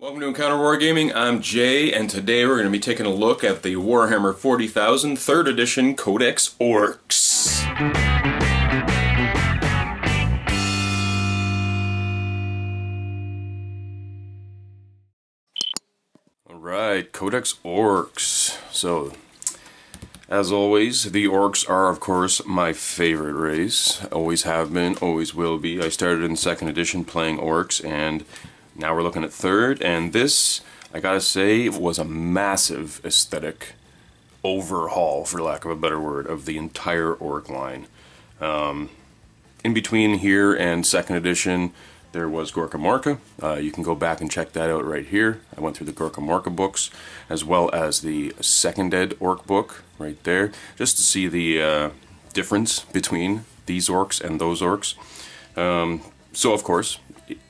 Welcome to Encounter Wargaming. I'm Jay, and today we're going to be taking a look at the Warhammer 40,000 3rd Edition Codex Orks. Alright, Codex Orks. So, as always, the Orks are, of course, my favorite race. Always have been, always will be. I started in 2nd edition playing Orks, and now we're looking at 3rd, and this, I gotta say, was a massive aesthetic overhaul, for lack of a better word, of the entire Ork line. In between here and 2nd edition, there was Waagh'hammer. You can go back and check that out right here. I went through the Waagh'hammer books, as well as the 2nd Ed Ork book, right there, just to see the difference between these Orks and those Orks. So, of course,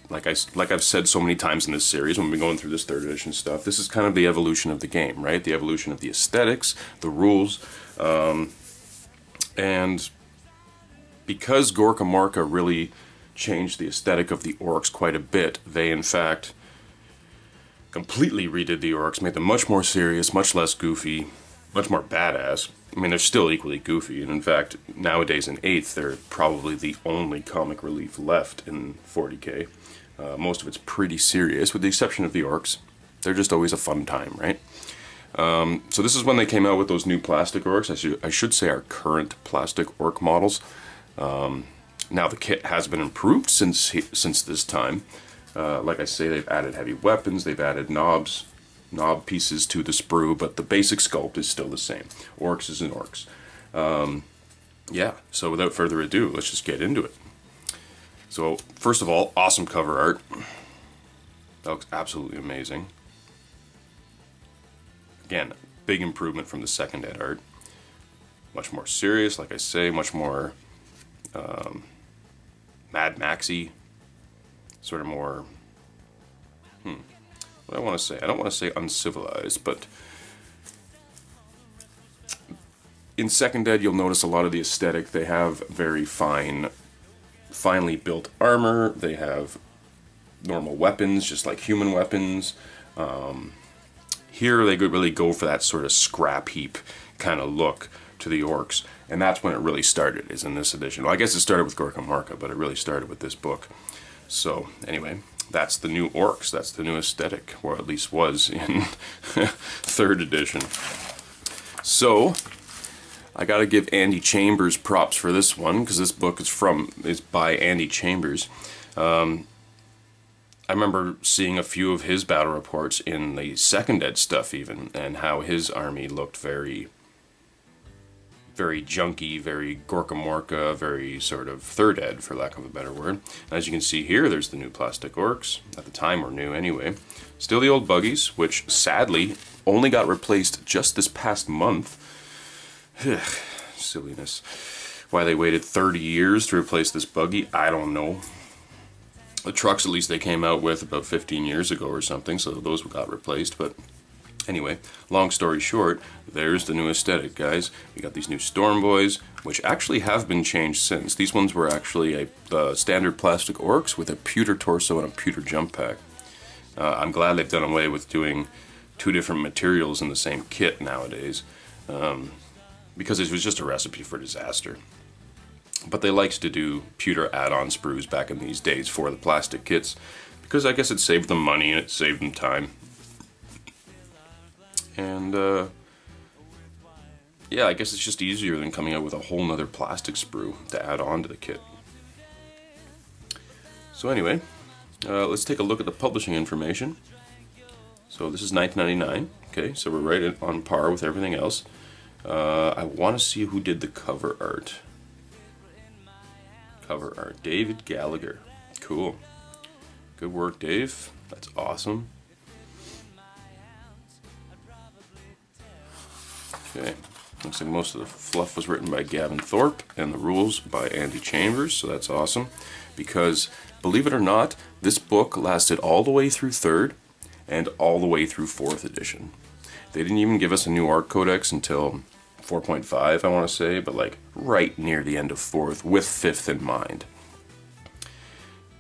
like I've said so many times in this series when we've been going through this 3rd edition stuff, this is kind of the evolution of the game, right? The evolution of the aesthetics, the rules, and because Waagh'hammer really changed the aesthetic of the Orks quite a bit, they in fact completely redid the Orks, made them much more serious, much less goofy, much more badass. I mean, they're still equally goofy, and in fact, nowadays in 8th, they're probably the only comic relief left in 40k. Most of it's pretty serious, with the exception of the Orks. They're just always a fun time, right? So this is when they came out with those new plastic Orks. I should say our current plastic Ork models. Now the kit has been improved since this time. Like I say, they've added heavy weapons, they've added knob pieces to the sprue, but the basic sculpt is still the same. Orks is an Orks. Yeah, so without further ado, let's just get into it. So, first of all, awesome cover art. That looks absolutely amazing. Again, big improvement from the 2nd Ed art. Much more serious, like I say, much more Mad Maxy. Sort of more, what do I want to say? I don't want to say uncivilized, but in 2nd Ed you'll notice a lot of the aesthetic. They have very finely built armor, they have normal weapons, just like human weapons. Here they could really go for that sort of scrap heap kind of look to the Orks, and that's when it really started, is in this edition. Well, I guess it started with Waagh'hammer, but it really started with this book. So, anyway, that's the new Orks, that's the new aesthetic, or at least was in 3rd edition. So, I gotta give Andy Chambers props for this one, because this book is by Andy Chambers. I remember seeing a few of his battle reports in the 2nd Ed stuff even, and how his army looked very junky, very Waagh'hammer, very sort of 3rd Ed, for lack of a better word. And as you can see here, there's the new plastic Orks. At the time were new anyway. Still the old buggies, which sadly only got replaced just this past month. Silliness. Why they waited 30 years to replace this buggy, I don't know. The trucks, at least, they came out with about 15 years ago or something, so those got replaced. But anyway, long story short, there's the new aesthetic, guys. We got these new Storm Boys, which actually have been changed since. These ones were actually the standard plastic Orks with a pewter torso and a pewter jump pack. I'm glad they've done away with doing 2 different materials in the same kit nowadays. Because it was just a recipe for disaster. But they liked to do pewter add-on sprues back in these days for the plastic kits, because I guess it saved them money and it saved them time. And yeah, I guess it's just easier than coming out with a whole nother plastic sprue to add on to the kit. So anyway, let's take a look at the publishing information. So this is $19.99. Okay, so we're right on par with everything else. I want to see who did the cover art. Cover art, David Gallagher. Cool. Good work, Dave. That's awesome. Okay, looks like most of the fluff was written by Gavin Thorpe and the rules by Andy Chambers, so that's awesome. Because, believe it or not, this book lasted all the way through 3rd and all the way through 4th edition. They didn't even give us a new art codex until 4.5, I want to say, but like right near the end of 4th, with 5th in mind.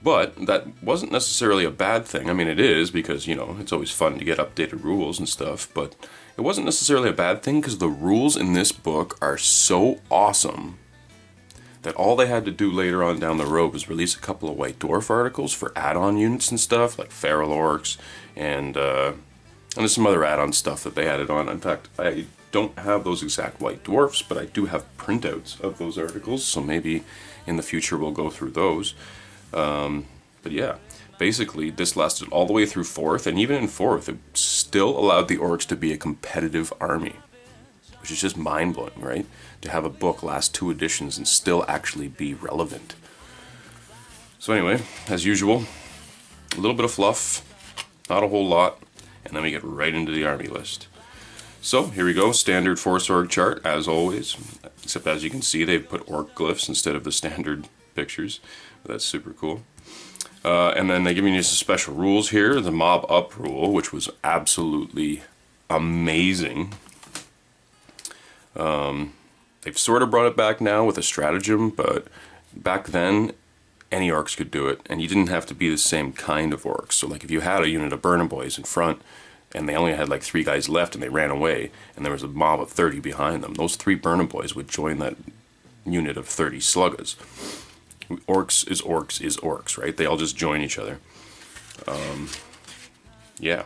But that wasn't necessarily a bad thing. I mean, it is, because, you know, it's always fun to get updated rules and stuff, but it wasn't necessarily a bad thing because the rules in this book are so awesome that all they had to do later on down the road was release a couple of White Dwarf articles for add-on units and stuff, like Feral Orcs, and there's some other add-on stuff that they added on. In fact, I don't have those exact White Dwarfs, but I do have printouts of those articles, so maybe in the future we'll go through those. But yeah, basically this lasted all the way through 4th, and even in 4th it still allowed the Orcs to be a competitive army, which is just mind-blowing, right? To have a book last 2 editions and still actually be relevant. So anyway, as usual, a little bit of fluff, not a whole lot, and then we get right into the army list. So here we go, standard Force Org chart as always, except as you can see they've put Orc glyphs instead of the standard pictures. That's super cool. And then they give you some special rules here. The mob up rule, which was absolutely amazing. They've sort of brought it back now with a stratagem, but back then any orcs could do it, and you didn't have to be the same kind of orcs. So like if you had a unit of Burning Boys in front and they only had like 3 guys left and they ran away and there was a mob of 30 behind them, those 3 Burning Boys would join that unit of 30 Sluggas. Orcs is orcs is orcs, right? They all just join each other. Yeah.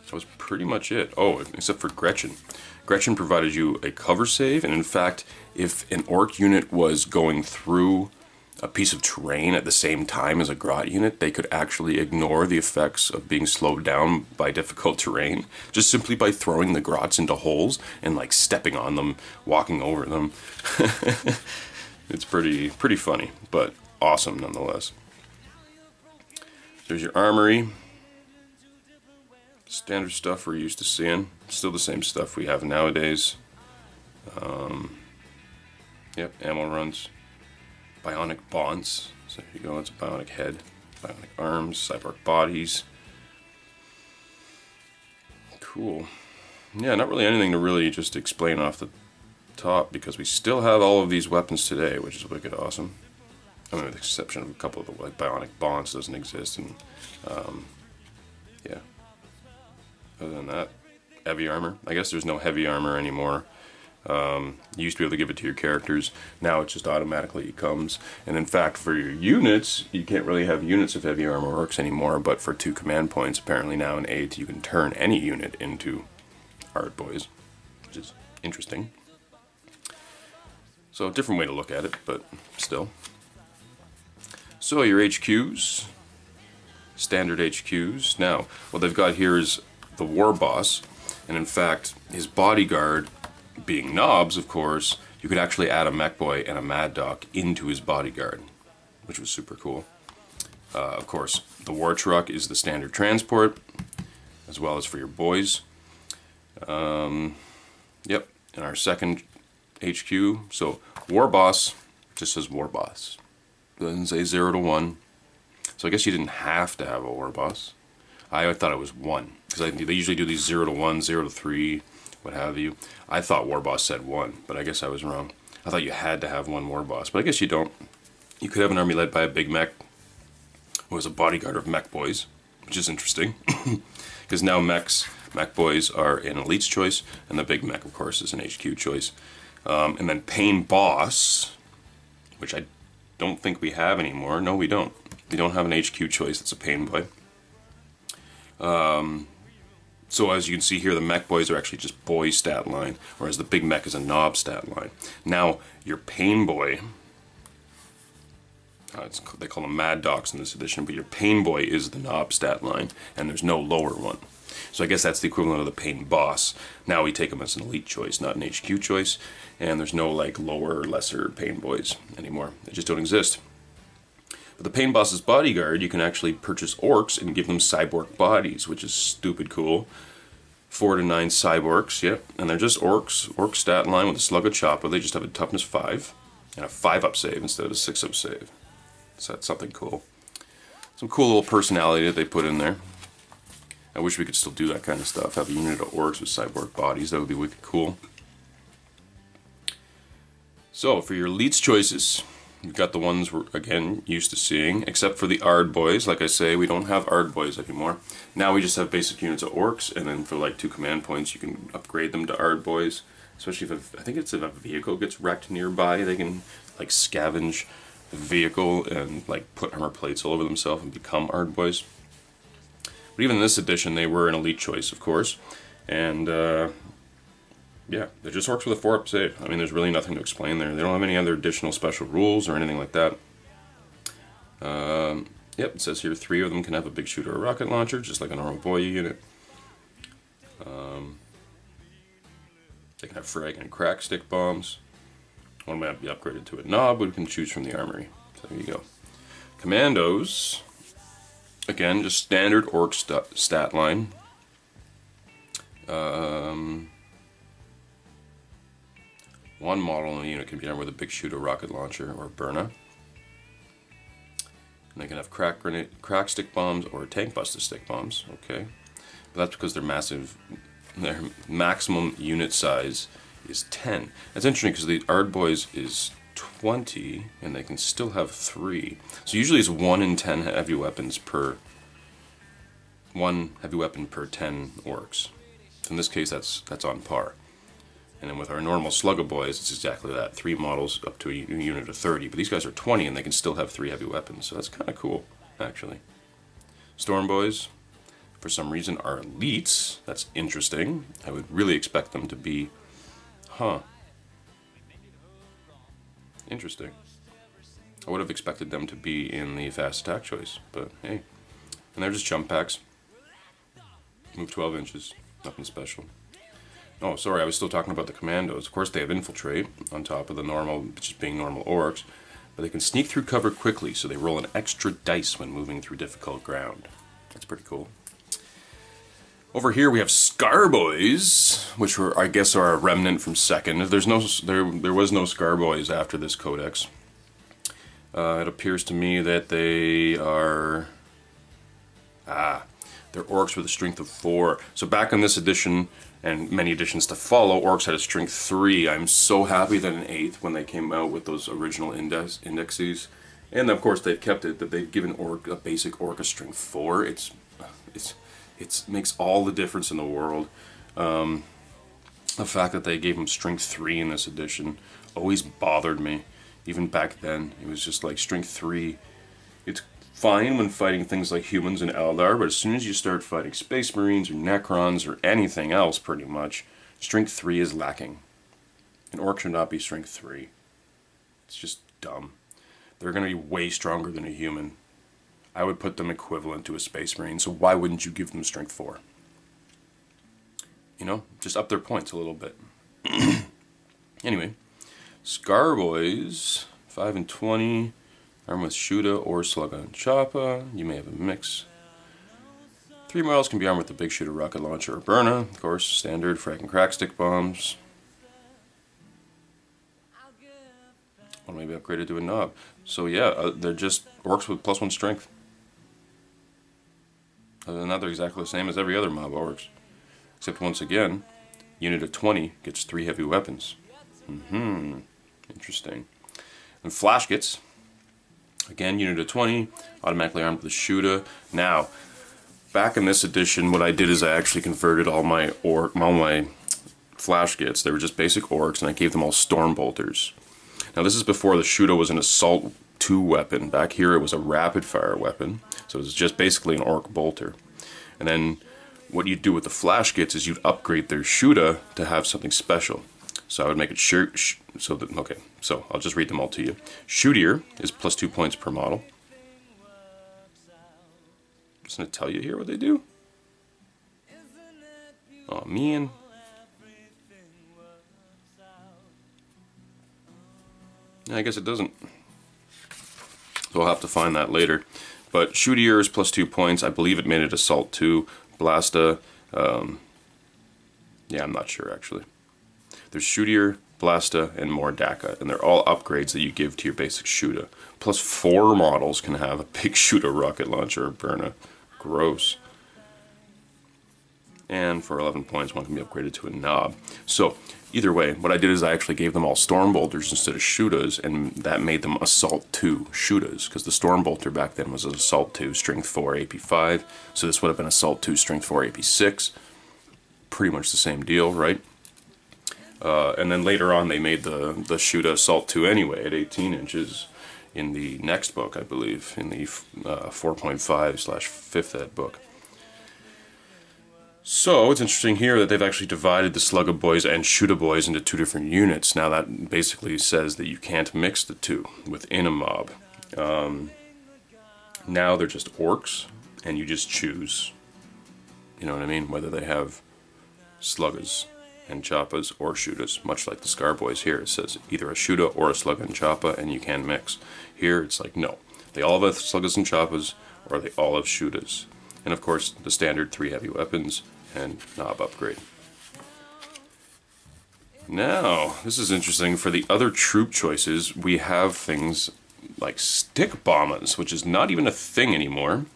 That was pretty much it. Oh, except for Gretchen. Gretchen provided you a cover save, and in fact, if an orc unit was going through a piece of terrain at the same time as a grot unit, they could actually ignore the effects of being slowed down by difficult terrain, just simply by throwing the grots into holes and like stepping on them, walking over them. It's pretty funny, but awesome nonetheless. There's your armory. Standard stuff we're used to seeing. Still the same stuff we have nowadays. Yep, ammo runs. Bionic bonds. So here you go, it's a bionic head. Bionic arms, cyborg bodies. Cool. Yeah, not really anything to really just explain off the top, because we still have all of these weapons today, which is wicked awesome. I mean, with the exception of a couple of the like bionic bonds doesn't exist, and yeah. Other than that, heavy armor. I guess there's no heavy armor anymore. You used to be able to give it to your characters. Now it just automatically comes. And in fact, for your units, you can't really have units of heavy armor orcs anymore, but for 2 command points, apparently now in 8, you can turn any unit into Art Boys, which is interesting. So a different way to look at it, but still. So your HQs, standard HQs. Now, what they've got here is the war boss, and in fact his bodyguard, being Knobs of course, you could actually add a mech boy and a mad dog into his bodyguard, which was super cool. Of course the war truck is the standard transport, as well as for your boys. Yep, and our second HQ, so war boss just says war boss, doesn't say 0 to 1, so I guess you didn't have to have a war boss. I thought it was 1, because they usually do these 0 to 1, 0 to 3, what have you. I thought War Boss said 1, but I guess I was wrong. I thought you had to have 1 War Boss, but I guess you don't. You could have an army led by a big mech who was a bodyguard of mech boys, which is interesting, because now mech boys are an elite's choice, and the big mech, of course, is an HQ choice. And then Pain Boss, which I don't think we have anymore. No, we don't. We don't have an HQ choice that's a Pain Boy. So as you can see here, the mech boys are actually just boy stat line, whereas the big mech is a knob stat line. Now, your Pain Boy, they call them Mad Dogs in this edition, but your Pain Boy is the knob stat line, and there's no lower one. So I guess that's the equivalent of the Pain Boss. Now we take them as an elite choice, not an HQ choice, and there's no like lower or lesser Pain Boys anymore. They just don't exist. But the Pain Boss's bodyguard, you can actually purchase orcs and give them cyborg bodies, which is stupid cool. 4 to 9 cyborgs, yep, and they're just orcs, orc stat line with a slug of chopper. They just have a toughness 5 and a 5-up save instead of a 6-up save. So that's something cool. Some cool little personality that they put in there. I wish we could still do that kind of stuff. Have a unit of orcs with cyborg bodies. That would be wicked cool. So for your elites choices, We've got the ones we're, again, used to seeing, except for the Ard boys. Like I say, we don't have Ard boys anymore. Now we just have basic units of Orks, and then for like 2 command points, you can upgrade them to Ard boys. Especially if I think it's if a vehicle gets wrecked nearby, they can like scavenge the vehicle and like put armor plates all over themselves and become Ard boys. But even in this edition, they were an elite choice, of course, and yeah, they're just Orks with a 4-up save. I mean, there's really nothing to explain there. They don't have any other additional special rules or anything like that. Yep, it says here 3 of them can have a big shooter or rocket launcher, just like a normal boy unit. They can have frag and crack stick bombs. One might be upgraded to a knob, but we can choose from the armory. So there you go. Commandos, again, just standard Ork stat line. One model in a unit can be armed with a big shooter, rocket launcher, or burner. And they can have crack stick bombs or tank buster stick bombs. Okay, but that's because they're massive. Their maximum unit size is 10. That's interesting because the Ard boys is 20, and they can still have 3. So usually it's 1 in 10 heavy weapons per 1 heavy weapon per 10 Orks. So in this case, that's on par. And then with our normal Slugger boys, it's exactly that. 3 models up to a unit of 30. But these guys are 20, and they can still have 3 heavy weapons. So that's kind of cool, actually. Storm boys, for some reason, are elites. That's interesting. I would really expect them to be... Huh. Interesting. I would have expected them to be in the fast attack choice, but hey. And they're just jump packs. Move 12 inches. Nothing special. Oh, sorry, I was still talking about the commandos. Of course, they have infiltrate on top of the normal, just being normal Orks, but they can sneak through cover quickly, so they roll an extra dice when moving through difficult ground. That's pretty cool. Over here we have Scar Boys, which were, I guess, are a remnant from second. There was no Scar Boys after this codex. It appears to me that they are... they're Orks with a strength of 4. So back in this edition, and many editions to follow, Orks had a strength 3. I'm so happy that in 8th, when they came out with those original indexes, and of course they've kept it, that they've given a basic Ork a strength 4. It makes all the difference in the world. The fact that they gave him strength 3 in this edition always bothered me. Even back then, it was just like strength 3. It's fine when fighting things like humans and Eldar, but as soon as you start fighting Space Marines or Necrons or anything else, pretty much, strength 3 is lacking. An Ork should not be strength 3. It's just dumb. They're going to be way stronger than a human. I would put them equivalent to a Space Marine, so why wouldn't you give them strength 4? You know, just up their points a little bit. Anyway, Scar Boys, 5 and 20, armed with Shuda or Slugga and Choppa. You may have a mix. 3 models can be armed with the big shooter, rocket launcher, or burner. Of course, standard frag and crack stick bombs. One may be upgraded to a knob. So yeah, they're just Orks with +1 strength. Other than that, they're exactly the same as every other mob Orks. Except once again, unit of 20 gets 3 heavy weapons. Interesting. And Flashgits, again, unit of 20, automatically armed with a Shuda. Now, back in this edition, what I did is I actually converted all my Flashgits. They were just basic Orks, and I gave them all Storm Bolters. Now, this is before the Shuda was an Assault 2 weapon. Back here, it was a rapid fire weapon, so it was just basically an Ork bolter. And then what you'd do with the Flashgits is you'd upgrade their Shuda to have something special. So I would make it so I'll just read them all to you. Shootier is +2 points per model. Just gonna tell you here what they do. Oh man. I guess it doesn't. So I'll have to find that later. But Shootier is +2 points. I believe it made it Assault 2. Blasta. Yeah, I'm not sure actually. There's Shootier, Blasta, and Mordaka, and they're all upgrades that you give to your basic Shuda. Plus 4 models can have a big Shuda rocket launcher or burner. Gross. and for 11 points, one can be upgraded to a knob. So, either way, what I did is I actually gave them all Storm Bolters instead of Shootas, and that made them Assault 2 Shootas, because the Storm Bolter back then was an Assault 2, Strength 4, AP 5, so this would have been Assault 2, Strength 4, AP 6. Pretty much the same deal, right? And then later on they made the Shoota Assault 2 anyway, at 18 inches, in the next book, I believe, in the 4.5/5th ed book. So, it's interesting here that they've actually divided the Slugga Boys and Shoota Boys into 2 different units. Now that basically says that you can't mix the two within a mob. Now they're just orcs, and you just choose, you know what I mean, whether they have Sluggas and Choppas or Shootas, much like the Scar Boys here. It says either a Shoota or a Slugga and Choppa, and you can mix. Here it's like, no. They all have Sluggas and Choppas, or they all have Shootas. And of course, the standard 3 heavy weapons and knob upgrade. Now, this is interesting. For the other troop choices, we have things like stick bombers, which is not even a thing anymore.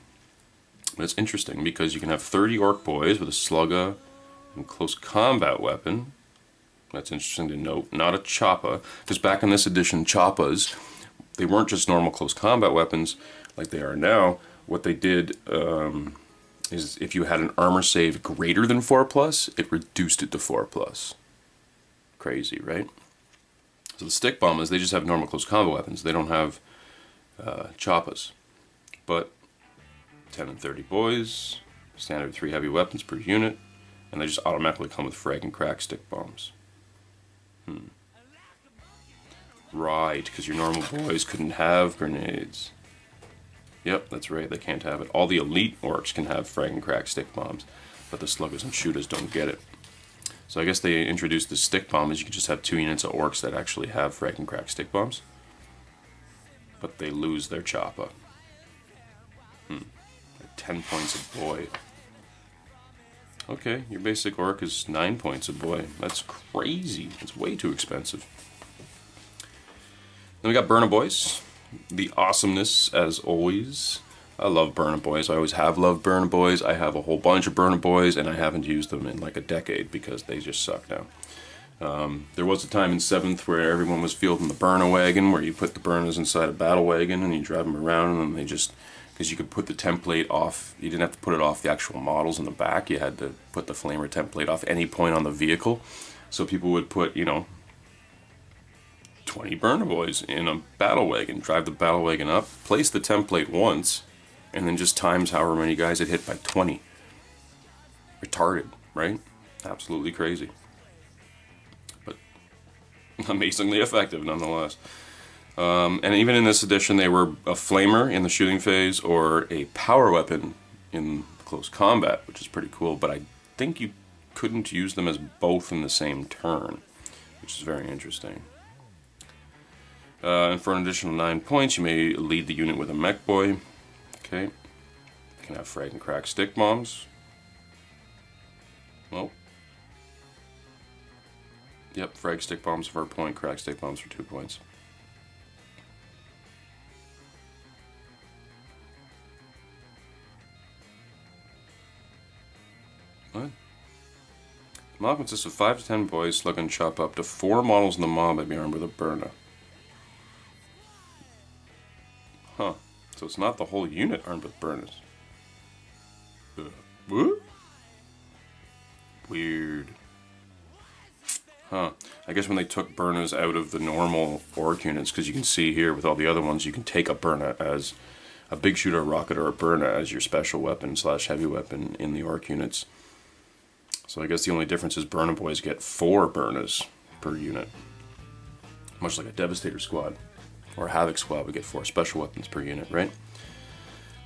But it's interesting because you can have 30 orc boys with a Slugga and close combat weapon. That's interesting to note. Not a Choppa, because back in this edition, Choppas, they weren't just normal close combat weapons like they are now. What they did is if you had an armor save greater than 4+, it reduced it to 4+. Crazy, right? So the stick bombers, they just have normal close combat weapons. They don't have Choppas. But 10 and 30 boys, standard 3 heavy weapons per unit, and they just automatically come with frag and crack stick bombs. Right, because your normal boys couldn't have grenades. Yep, that's right, they can't have it. All the elite orcs can have frag and crack stick bombs, but the Sluggas and Shootas don't get it. So I guess they introduced the stick bomb, as you can just have 2 units of orcs that actually have frag and crack stick bombs. But they lose their Choppa. 10 points a boy. Okay, your basic orc is 9 points a boy. That's crazy. It's way too expensive. Then we got Burna Boys. The awesomeness, as always. I love Burna Boys. I always have loved Burna Boys. I have a whole bunch of Burna Boys, and I haven't used them in like a decade because they just suck now. There was a time in 7th where everyone was fielding the Burna wagon, where you put the Burnas inside a battle wagon and you drive them around, and then they just, because you could put the template off, you didn't have to put it off the actual models in the back, you had to put the Flamer template off any point on the vehicle. So people would put, you know, 20 Burna Boys in a battle wagon, drive the battle wagon up, place the template once, and then just times however many guys it hit by 20. Retarded, right? Absolutely crazy. But amazingly effective nonetheless. And even in this edition they were a flamer in the shooting phase or a power weapon in close combat, which is pretty cool, but I think you couldn't use them as both in the same turn, which is very interesting. And for an additional 9 points, you may lead the unit with a mech boy. Okay. You can have frag and crack stick bombs. Well. Yep, frag stick bombs for a point, crack stick bombs for 2 points. What? The mob consists of 5 to 10 boys, slug and chop up to 4 models in the mob may be armed with a Burna. Huh. So it's not the whole unit armed with Burnas. What? Weird. Huh. I guess when they took Burnas out of the normal orc units, because you can see here with all the other ones, you can take a Burna as a big shooter, a rocket, or a Burna as your special weapon / heavy weapon in the orc units. So I guess the only difference is Burna Boys get 4 Burnas per unit. Much like a Devastator squad. Or a Havoc squad would get 4 special weapons per unit, right?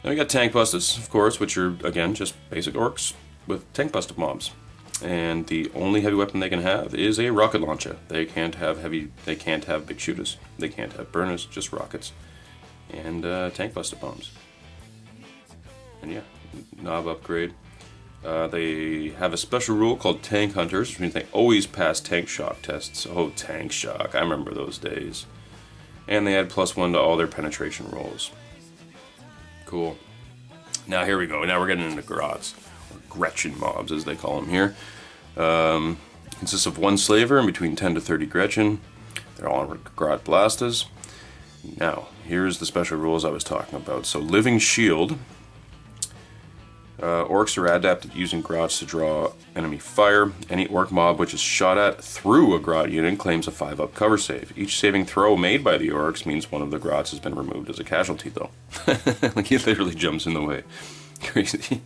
Then we got Tank Busters, of course, which are, again, just basic orcs with tank buster mobs. And the only heavy weapon they can have is a rocket launcher. They can't have big shooters. They can't have Burnas, just rockets. And tank buster bombs. And yeah, knob upgrade. They have a special rule called Tank Hunters, which means they always pass tank shock tests. Oh, tank shock, I remember those days. And they add +1 to all their penetration rolls. Cool. Now here we go. Now we're getting into Grots. or Gretchen mobs as they call them here. Consists of 1 slaver and between 10 to 30 Gretchen. They're all Grot Blastas. Now, here's the special rules I was talking about. So, Living Shield. Orcs are adapted using grots to draw enemy fire. Any orc mob which is shot at through a grot unit claims a 5-up cover save. Each saving throw made by the orcs means one of the grots has been removed as a casualty, though. Like, he literally jumps in the way. Crazy.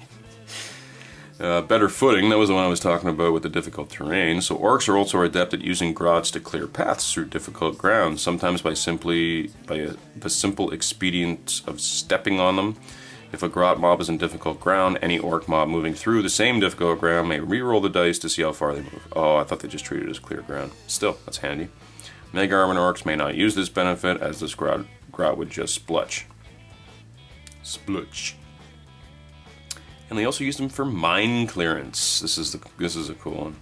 Better footing, that was the one I was talking about with the difficult terrain. So orcs are also adept at using grots to clear paths through difficult ground, sometimes by the simple expedient of stepping on them. If a grot mob is in difficult ground, any orc mob moving through the same difficult ground may re-roll the dice to see how far they move. Oh, I thought they just treated it as clear ground. Still, that's handy. Mega Armored orcs may not use this benefit, as this grot would just splutch. Splutch. And they also use them for mine clearance. This is a cool one.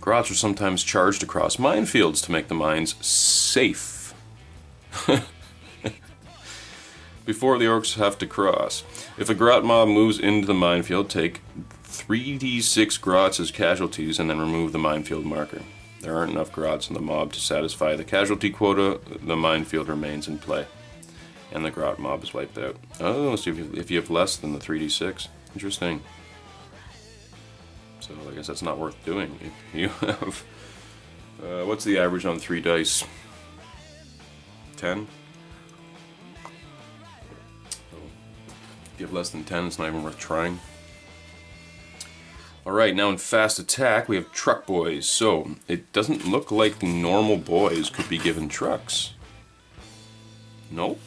Grots are sometimes charged across minefields to make the mines safe. Before the orcs have to cross. If a grot mob moves into the minefield, take 3d6 grots as casualties and then remove the minefield marker. There aren't enough grots in the mob to satisfy the casualty quota. The minefield remains in play. And the grot mob is wiped out. Oh, so if you have less than the 3d6. Interesting. So I guess that's not worth doing. If you have... what's the average on 3 dice? 10? If you have less than 10, it's not even worth trying. Alright, now in fast attack, we have truck boys. So, it doesn't look like the normal boys could be given trucks. Nope.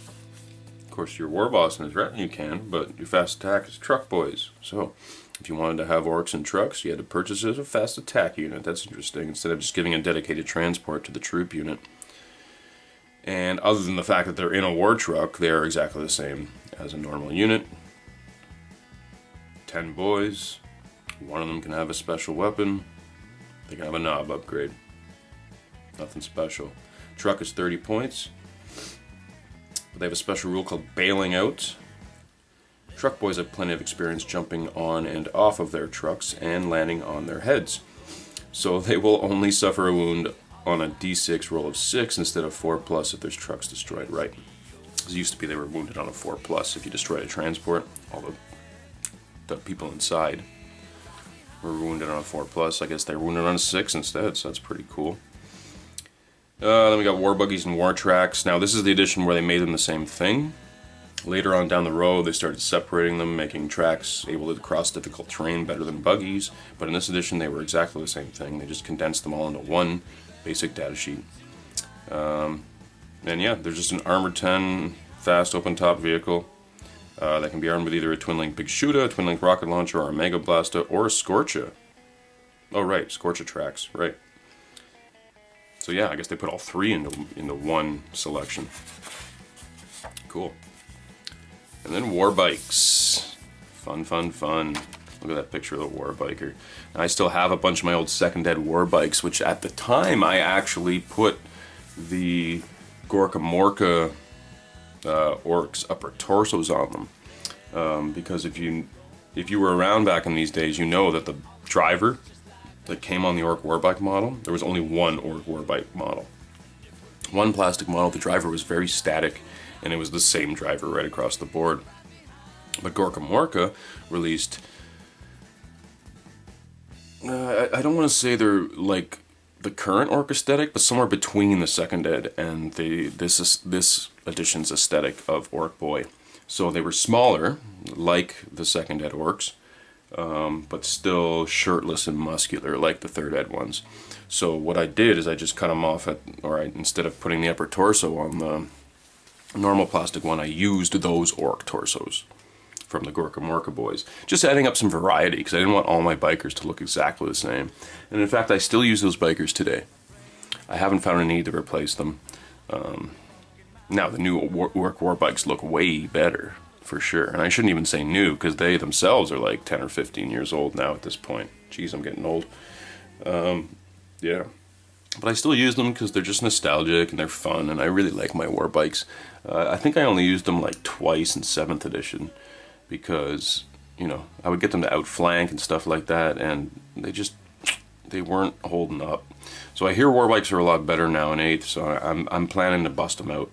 Of course, your war boss and his retinue can, but your fast attack is truck boys. So, if you wanted to have orcs and trucks, you had to purchase a fast attack unit. That's interesting, instead of just giving a dedicated transport to the troop unit. And other than the fact that they're in a war truck, they're exactly the same as a normal unit. 10 boys. One of them can have a special weapon. They can have a knob upgrade. Nothing special. Truck is 30 points. They have a special rule called bailing out. Truck boys have plenty of experience jumping on and off of their trucks and landing on their heads. So they will only suffer a wound on a d6 roll of 6 instead of 4+ if there's trucks destroyed right. It used to be they were wounded on a 4+ if you destroyed a transport. All the people inside were wounded on a 4+. I guess they're wounded on a 6 instead, so that's pretty cool. Then we got war buggies and war tracks. Now this is the edition where they made them the same thing. Later on down the road they started separating them, making tracks able to cross difficult terrain better than buggies. But in this edition they were exactly the same thing. They just condensed them all into one basic data sheet. And yeah, there's just an armored 10 fast open top vehicle that can be armed with either a twin link Big Shooter, a twin link rocket launcher, or a Mega Blaster, or a Scorcha. Oh right, Scorcha tracks, right. So yeah, I guess they put all 3 into one selection. Cool. And then war bikes. Fun, fun, fun. Look at that picture of the war biker. And I still have a bunch of my old second ed war bikes, which at the time I actually put the Waaghhammer orcs upper torsos on them. Because if you were around back in these days, you know that the driver that came on the orc warbike model, there was only one orc warbike model. One plastic model, the driver was very static, and it was the same driver right across the board. But Waaghhammer released, I don't want to say they're like the current orc aesthetic, but somewhere between the second ed and this edition's aesthetic of Orc Boy. So they were smaller, like the second ed orcs, but still shirtless and muscular like the third ed ones. So what I did is I just cut them off instead of putting the upper torso on the normal plastic one, I used those orc torsos from the Waaghhammer boys. Just adding up some variety, because I didn't want all my bikers to look exactly the same. And in fact, I still use those bikers today. I haven't found a need to replace them. Now, the new orc war bikes look way better, for sure. And I shouldn't even say new, because they themselves are like 10 or 15 years old now at this point. Jeez, I'm getting old. Yeah. But I still use them because they're just nostalgic and they're fun, and I really like my war bikes. I think I only used them like twice in 7th edition, because you know, I would get them to outflank and stuff like that, and they weren't holding up. So I hear Warbikes are a lot better now in 8th, so I'm planning to bust them out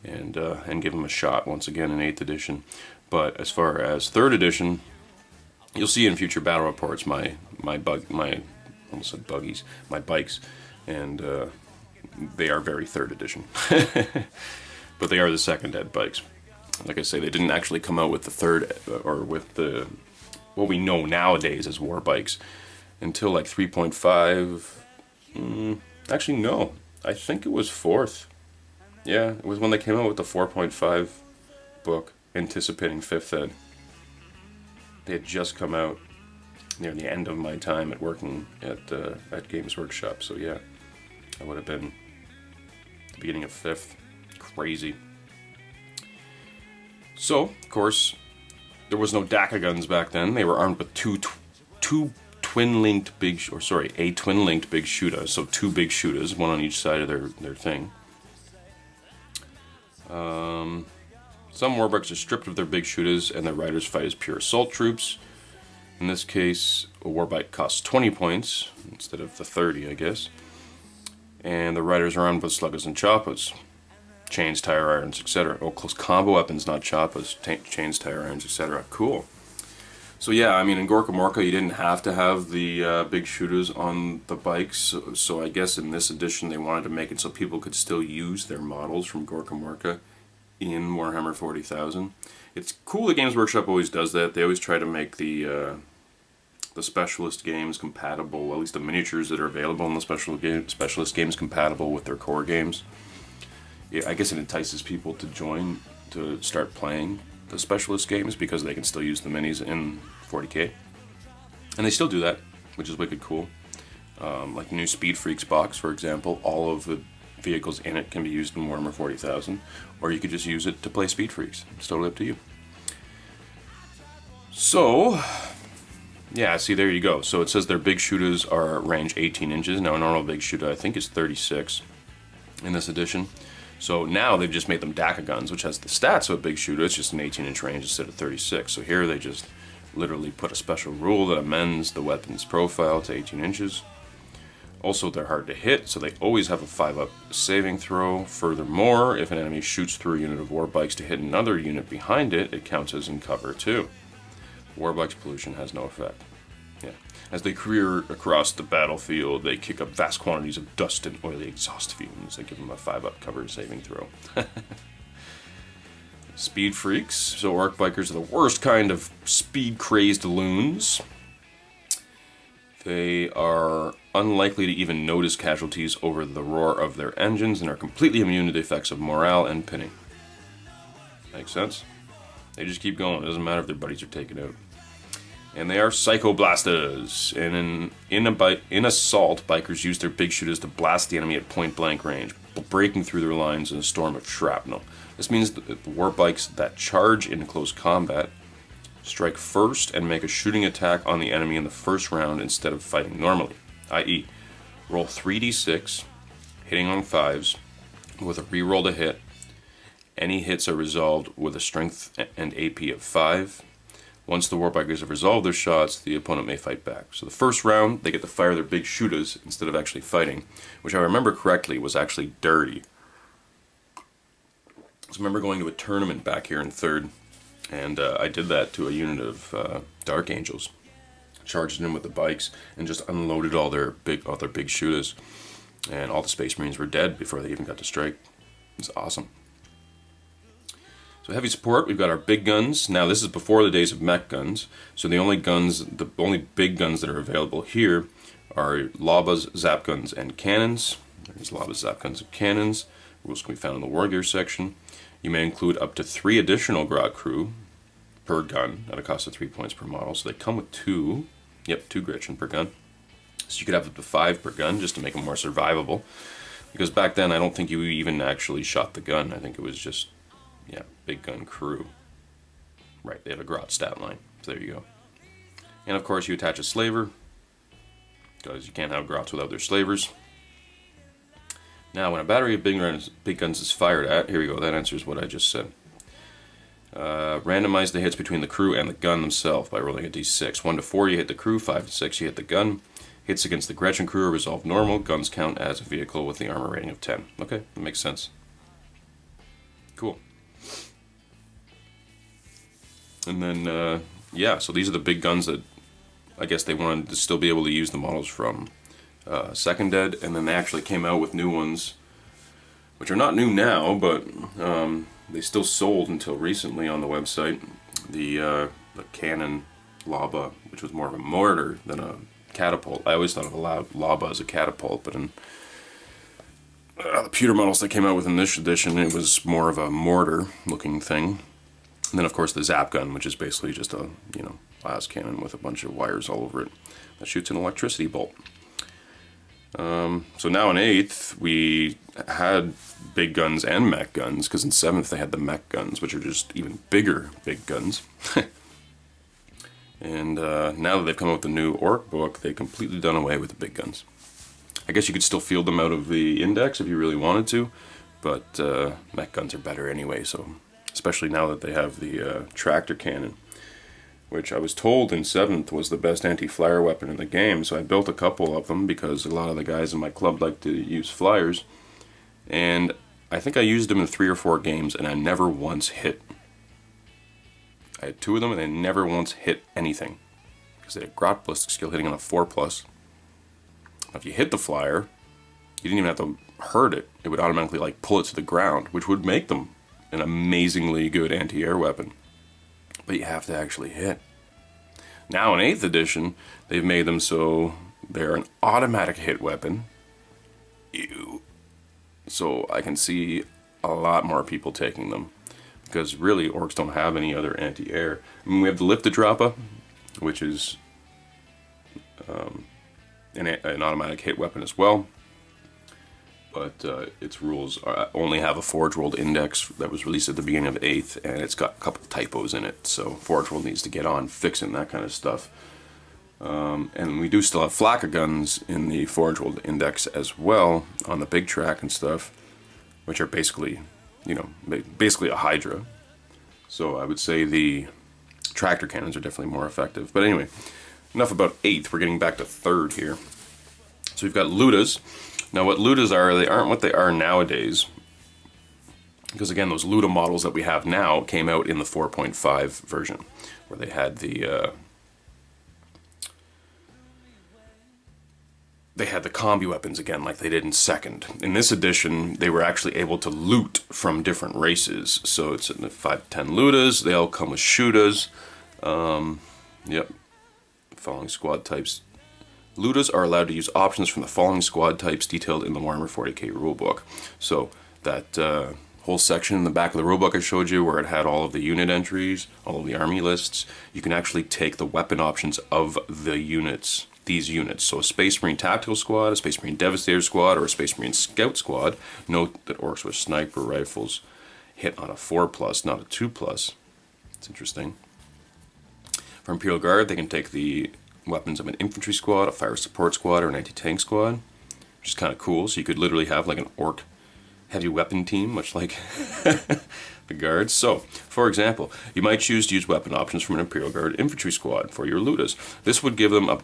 and give them a shot once again in 8th edition. But as far as 3rd edition, you'll see in future battle reports my almost said buggies, my bikes, and they are very 3rd edition. But they are the 2nd ed bikes. Like I say, they didn't actually come out with the 3rd, or with the, what we know nowadays as war bikes, until like 3.5, actually no, I think it was 4th. Yeah, it was when they came out with the 4.5 book, anticipating 5th ed. They had just come out near the end of my time at working at Games Workshop, so yeah, I would have been the beginning of 5th. Crazy. So, of course, there was no DACA guns back then. They were armed with a twin-linked big shooter, so 2 big shooters, one on each side of their thing. Some warbikes are stripped of their big shooters, and their riders fight as pure assault troops. In this case, a warbike costs 20 points instead of the 30, I guess. And the riders are armed with sluggers and choppers. Chains, tire irons, etc. Oh, close combo weapons, not choppers. Chains, tire irons, etc. Cool. So yeah, I mean, in Gorka Morka, you didn't have to have the big shooters on the bikes. So I guess in this edition, they wanted to make it so people could still use their models from Gorka Morka in Warhammer 40,000. It's cool that Games Workshop always does that. They always try to make the specialist games compatible, at least the miniatures that are available in the specialist games compatible with their core games. I guess it entices people to join, to start playing the specialist games, because they can still use the minis in 40k. And they still do that, which is wicked cool. Like the new Speed Freaks box, for example, all of the vehicles in it can be used in Warhammer 40,000, or you could just use it to play Speed Freaks. It's totally up to you. So, yeah, see, there you go. So it says their big shooters are range 18 inches. Now a normal big shooter, I think, is 36 in this edition. So now they've just made them DACA guns, which has the stats of a big shooter. It's just an 18-inch range instead of 36. So here they just literally put a special rule that amends the weapon's profile to 18 inches. Also, they're hard to hit, so they always have a 5-up saving throw. Furthermore, if an enemy shoots through a unit of warbikes to hit another unit behind it, it counts as in cover too. Warbikes pollution has no effect. Yeah. As they career across the battlefield, they kick up vast quantities of dust and oily exhaust fumes that give them a 5-up cover saving throw. Speed Freaks. So Ork Bikers are the worst kind of speed-crazed loons. They are unlikely to even notice casualties over the roar of their engines and are completely immune to the effects of morale and pinning. Makes sense? They just keep going. It doesn't matter if their buddies are taken out. And they are Psychoblasters. And in Assault, bikers use their big shooters to blast the enemy at point-blank range, breaking through their lines in a storm of shrapnel. This means that the warbikes that charge in close combat strike first and make a shooting attack on the enemy in the first round instead of fighting normally, i.e. roll 3d6, hitting on 5s, with a reroll to hit. Any hits are resolved with a strength and AP of 5. Once the warbikers have resolved their shots, the opponent may fight back. So the first round, they get to fire their big shooters instead of actually fighting, which I remember correctly was actually dirty. So I remember going to a tournament back here in 3rd, and I did that to a unit of Dark Angels. Charged in with the bikes and just unloaded all their big shooters, and all the Space Marines were dead before they even got to strike. It's awesome. So heavy support, we've got our big guns. Now this is before the days of mech guns, so the only big guns that are available here are Labas, Zap Guns, and Cannons. There's Labas, Zap Guns, and Cannons. Rules can be found in the War Gear section. You may include up to 3 additional Grot Crew per gun at a cost of 3 points per model. So they come with 2 Gretchen per gun. So you could have up to 5 per gun just to make them more survivable. Because back then I don't think you even actually shot the gun. I think it was just, yeah, big gun crew. Right, they have a Grot stat line. So there you go. And of course you attach a slaver, because you can't have Grots without their slavers. Now when a battery of big guns is fired at, here we go, that answers what I just said. Randomize the hits between the crew and the gun themselves by rolling a d6. 1 to 4 you hit the crew, 5 to 6 you hit the gun. Hits against the Gretchen crew are resolved normal. Guns count as a vehicle with the armor rating of 10. Okay, that makes sense. Cool. And then, yeah, so these are the big guns that I guess they wanted to still be able to use the models from Second Ed, and then they actually came out with new ones, which are not new now, but they still sold until recently on the website. The Cannon Laba, which was more of a mortar than a catapult. I always thought of a Laba as a catapult, but in the pewter models that came out with in this edition, it was more of a mortar looking thing. And then of course the Zap gun, which is basically just a, you know, las cannon with a bunch of wires all over it that shoots an electricity bolt. So now in 8th we had big guns and mech guns, because in 7th they had the mech guns, which are just even bigger big guns. And now that they've come up with the new Ork book, they've completely done away with the big guns. I guess you could still field them out of the index if you really wanted to, but mech guns are better anyway, so especially now that they have the tractor cannon, which I was told in 7th was the best anti-flyer weapon in the game, so I built a couple of them because a lot of the guys in my club like to use flyers, and I think I used them in 3 or 4 games and I never once hit. I had 2 of them and they never once hit anything, because they had grot ballistic skill hitting on a 4+. If you hit the flyer, you didn't even have to hurt it. It would automatically like pull it to the ground, which would make them an amazingly good anti-air weapon. But you have to actually hit. Now in 8th edition, they've made them so they're an automatic hit weapon. Ew. So I can see a lot more people taking them, because really orcs don't have any other anti-air. I mean, we have the Liftadrapa, which is an automatic hit weapon as well, but its rules only have a Forge World index that was released at the beginning of 8th, and it's got a couple typos in it, so Forge World needs to get on fixing that kind of stuff. And we do still have Flaka guns in the Forge World index as well, on the big track and stuff, which are basically, you know, basically a Hydra. So I would say the tractor cannons are definitely more effective. But anyway, enough about 8th, we're getting back to 3rd here. So we've got Ludas. Now what Ludas are, they aren't what they are nowadays, because again, those Luda models that we have now came out in the 4.5 version, where they had the combi weapons again, like they did in 2nd. In this edition, they were actually able to loot from different races. So it's in the 5 to 10 Ludas, they all come with Shudas. Yep. Following squad types. Ludas are allowed to use options from the following squad types detailed in the Warhammer 40k rulebook. So that whole section in the back of the rulebook I showed you, where it had all of the unit entries, all of the army lists, you can actually take the weapon options of the units, these units. So a Space Marine Tactical Squad, a Space Marine Devastator Squad, or a Space Marine Scout Squad. Note that orcs with sniper rifles hit on a 4+, not a 2+. It's interesting. For Imperial Guard, they can take the weapons of an infantry squad, a fire support squad, or an anti-tank squad, which is kind of cool. So you could literally have like an orc heavy weapon team, much like the guards. So, for example, you might choose to use weapon options from an Imperial Guard infantry squad for your Ludas. This would give them up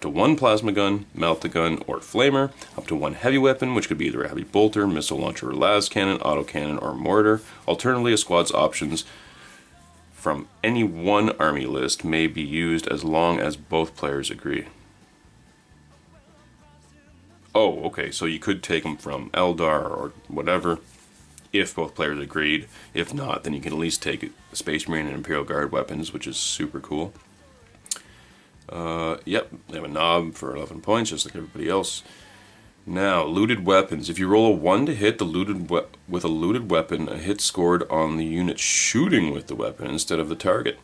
to 1 plasma gun, melt-a-gun, or flamer, up to 1 heavy weapon, which could be either a heavy bolter, missile launcher, or las cannon, autocannon, or mortar. Alternatively, a squad's options from any one army list may be used as long as both players agree. Oh, okay, so you could take them from Eldar or whatever if both players agreed. If not, then you can at least take Space Marine and Imperial Guard weapons, which is super cool. Yep, they have a knob for 11 points, just like everybody else. Now, looted weapons. If you roll a 1 to hit with a looted weapon, a hit scored on the unit shooting with the weapon instead of the target.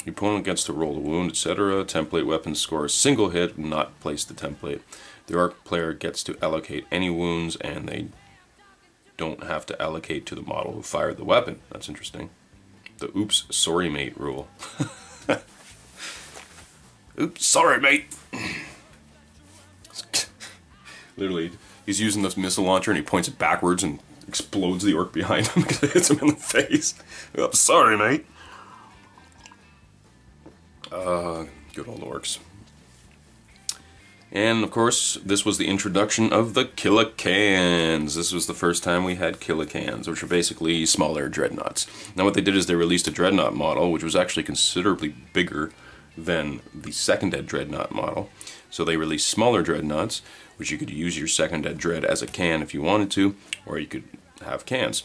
Your opponent gets to roll a wound, etc. Template weapons score a single hit, not place the template. The Orc player gets to allocate any wounds, and they don't have to allocate to the model who fired the weapon. That's interesting. The oops, sorry mate rule. Oops, sorry mate. Literally, he's using this missile launcher and he points it backwards and explodes the orc behind him because it hits him in the face. Oh, sorry, mate. Good old orcs. And of course, this was the introduction of the Killicans. This was the first time we had Killicans, which are basically smaller dreadnoughts. Now what they did is they released a dreadnought model, which was actually considerably bigger than the second Ed dreadnought model. So they released smaller dreadnoughts, which you could use your second Ed dread as a can if you wanted to, or you could have cans.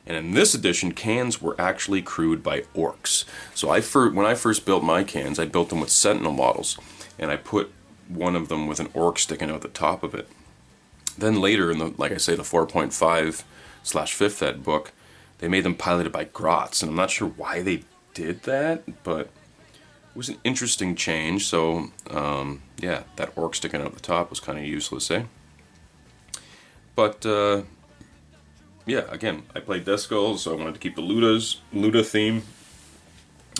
And in this edition, cans were actually crewed by orcs. So when I first built my cans, I built them with Sentinel models, and I put one of them with an orc sticking out the top of it. Then later in the, like I say, the 4.5/5th Ed book, they made them piloted by grots, and I'm not sure why they did that, but it was an interesting change. So yeah, that orc sticking out the top was kind of useless, eh? But yeah, again, I played Death Skulls, so I wanted to keep the Luda theme,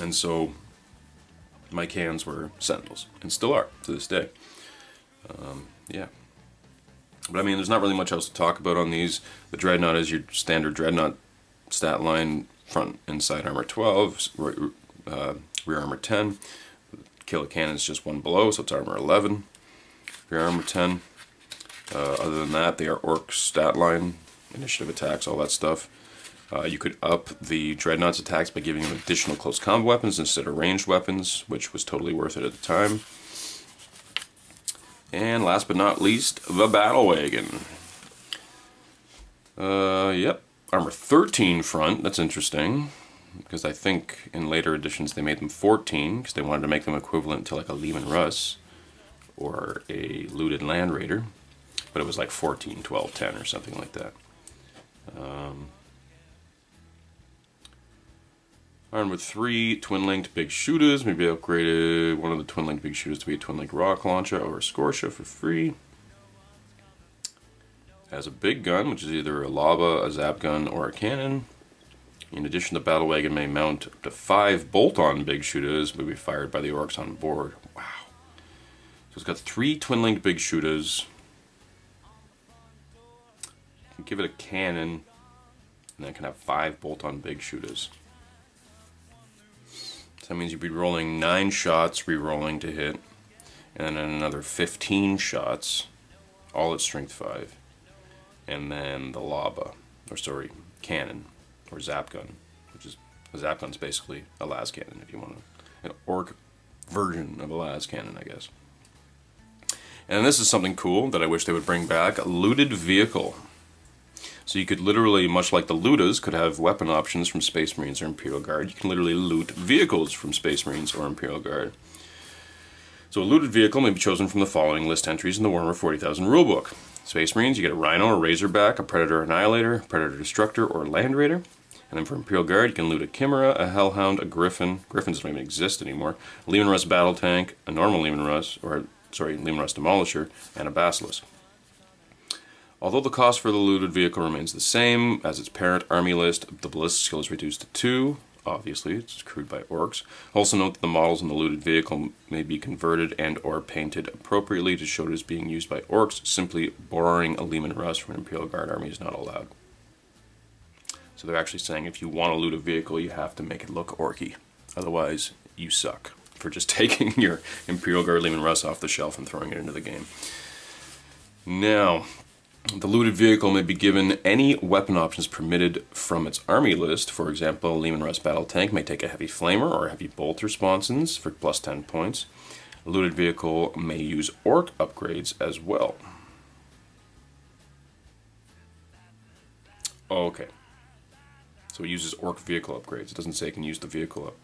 and so my cans were Sentinels, and still are to this day. Yeah. But I mean, there's not really much else to talk about on these. The Dreadnought is your standard Dreadnought stat line, front and side armor 12, rear armor 10. Killican is just one below, so it's armor 11. Rear armor 10. Other than that, they are orc stat line, initiative attacks, all that stuff. You could up the Dreadnought's attacks by giving them additional close combat weapons instead of ranged weapons, which was totally worth it at the time. And last but not least, the Battle Wagon. Yep, armor 13 front. That's interesting, because I think in later editions they made them 14, because they wanted to make them equivalent to like a Leman Russ or a Looted Land Raider. But it was like 14, 12, 10 or something like that. Armed with 3 twin-linked big shooters, maybe upgraded one of the twin-linked big shooters to be a twin-linked rocket launcher or a Scotia for free. Has a big gun, which is either a lava, a zap gun, or a cannon. In addition, the battle wagon may mount up to 5 bolt-on big shooters, may be fired by the orcs on board. Wow. So it's got 3 twin-linked big shooters. You can give it a cannon, and then it can have 5 bolt-on big shooters. That means you'd be rolling 9 shots, re-rolling to hit, and then another 15 shots, all at strength 5, and then the lava, or sorry, cannon, or zap gun, which is, a zap gun's basically a las cannon, if you want an orc version of a las cannon, I guess. And this is something cool that I wish they would bring back, a looted vehicle. So you could literally, much like the Ludas, could have weapon options from Space Marines or Imperial Guard. You can literally loot vehicles from Space Marines or Imperial Guard. So a looted vehicle may be chosen from the following list entries in the Warhammer 40,000 rulebook. Space Marines, you get a Rhino, a Razorback, a Predator Annihilator, a Predator Destructor, or a Land Raider. And then for Imperial Guard, you can loot a Chimera, a Hellhound, a Griffin. Griffins don't even exist anymore. A Leman Russ Battle Tank, a normal Leman Russ, or sorry, Leman Russ Demolisher, and a Basilisk. Although the cost for the looted vehicle remains the same as its parent army list, the ballistic skill is reduced to 2. Obviously, it's crewed by orcs. Also note that the models in the looted vehicle may be converted and or painted appropriately to show it is being used by orcs. Simply borrowing a Leman Russ from an Imperial Guard army is not allowed. So they're actually saying if you want to loot a vehicle, you have to make it look orky. Otherwise, you suck for just taking your Imperial Guard Leman Russ off the shelf and throwing it into the game. Now, the looted vehicle may be given any weapon options permitted from its army list. For example, a Leman Russ battle tank may take a heavy flamer or heavy bolt responsons for plus 10 points. A looted vehicle may use orc upgrades as well. Okay. So it uses orc vehicle upgrades. It doesn't say it can use the vehicle up.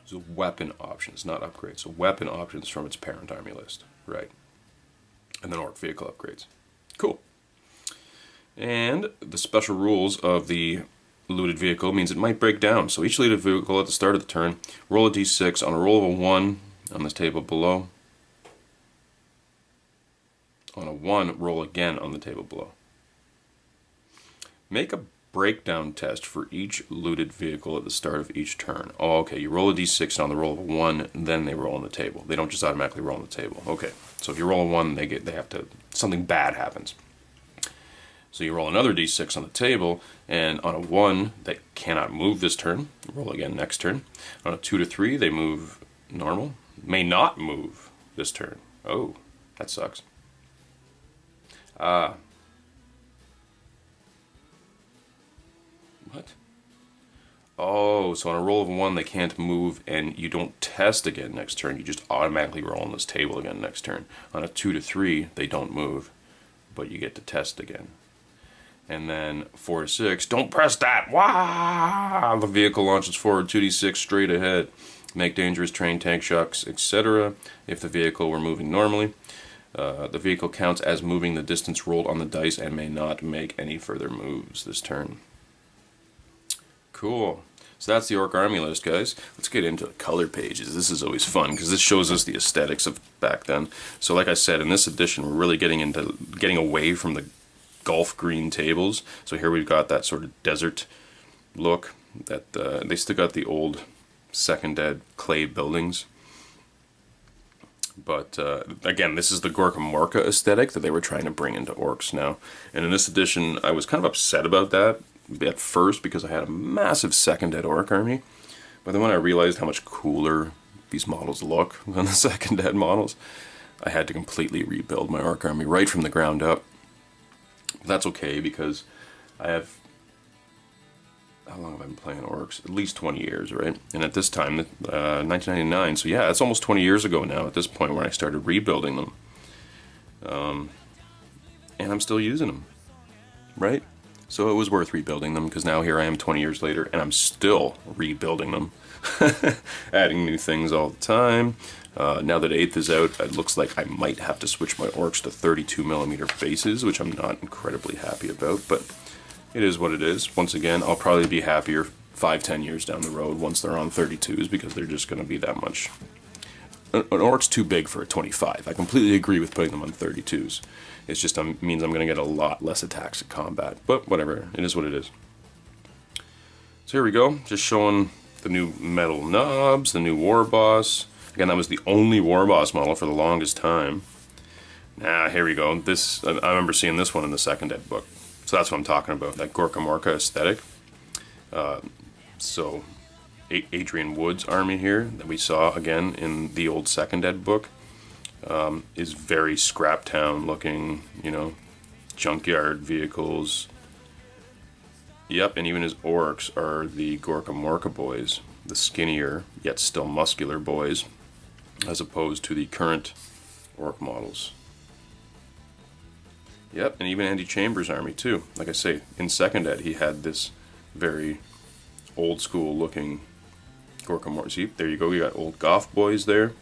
So weapon options, not upgrades. So weapon options from its parent army list. Right. And then orc vehicle upgrades. Cool. And the special rules of the looted vehicle means it might break down. So each looted vehicle at the start of the turn, roll a d6 on a roll of a 1 on this table below. On a 1, roll again on the table below. Make a breakdown test for each looted vehicle at the start of each turn. Oh, okay, you roll a d6 on the roll of a 1, then they roll on the table. They don't just automatically roll on the table. Okay, so if you roll a 1, they have to, something bad happens. So you roll another d6 on the table, and on a 1, they cannot move this turn. Roll again next turn. On a 2 to 3, they move normal. May not move this turn. Oh, that sucks. What? Oh, so on a roll of 1, they can't move, and you don't test again next turn. You just automatically roll on this table again next turn. On a 2 to 3, they don't move, but you get to test again. And then 4 to 6, don't press that! Waaagh! The vehicle launches forward 2d6 straight ahead. Make dangerous terrain, tank shocks, etc. If the vehicle were moving normally. The vehicle counts as moving the distance rolled on the dice and may not make any further moves this turn. Cool. So that's the Orc army list, guys. Let's get into the color pages. This is always fun because this shows us the aesthetics of back then. So like I said, in this edition, we're really getting away from the Gulf green tables. So here we've got that sort of desert look. That they still got the old second ed clay buildings. But again, this is the Waagh'hammer aesthetic that they were trying to bring into Orcs now. And in this edition, I was kind of upset about that at first because I had a massive second ed Orc army. But then when I realized how much cooler these models look than the second ed models, I had to completely rebuild my Orc army right from the ground up. That's okay because I have, how long have I been playing Orcs? At least 20 years, right? And at this time, 1999, so yeah, it's almost 20 years ago now at this point when I started rebuilding them. And I'm still using them, right? So it was worth rebuilding them because now here I am 20 years later and I'm still rebuilding them. Adding new things all the time. Now that 8th is out, it looks like I might have to switch my Orcs to 32mm bases, which I'm not incredibly happy about, but it is what it is. Once again, I'll probably be happier 5-10 years down the road once they're on 32s because they're just going to be that much. An Orc's too big for a 25. I completely agree with putting them on 32s. It's just means I'm going to get a lot less attacks at combat, but whatever, it is what it is. So here we go, just showing the new metal knobs, the new war boss. Again, that was the only war boss model for the longest time. Here we go. This I remember seeing this one in the second ed book. So that's what I'm talking about, that Waagh'hammer aesthetic. So Adrian Wood's army here that we saw again in the old second ed book is very scrap town looking, you know, junkyard vehicles. Yep, and even his Orcs are the Waagh'hammer boys, the skinnier yet still muscular boys, as opposed to the current Orc models. Yep, and even Andy Chambers' army too. Like I say, in second ed he had this very old school looking Waagh'hammer. See, there you go, you got old Goth boys there.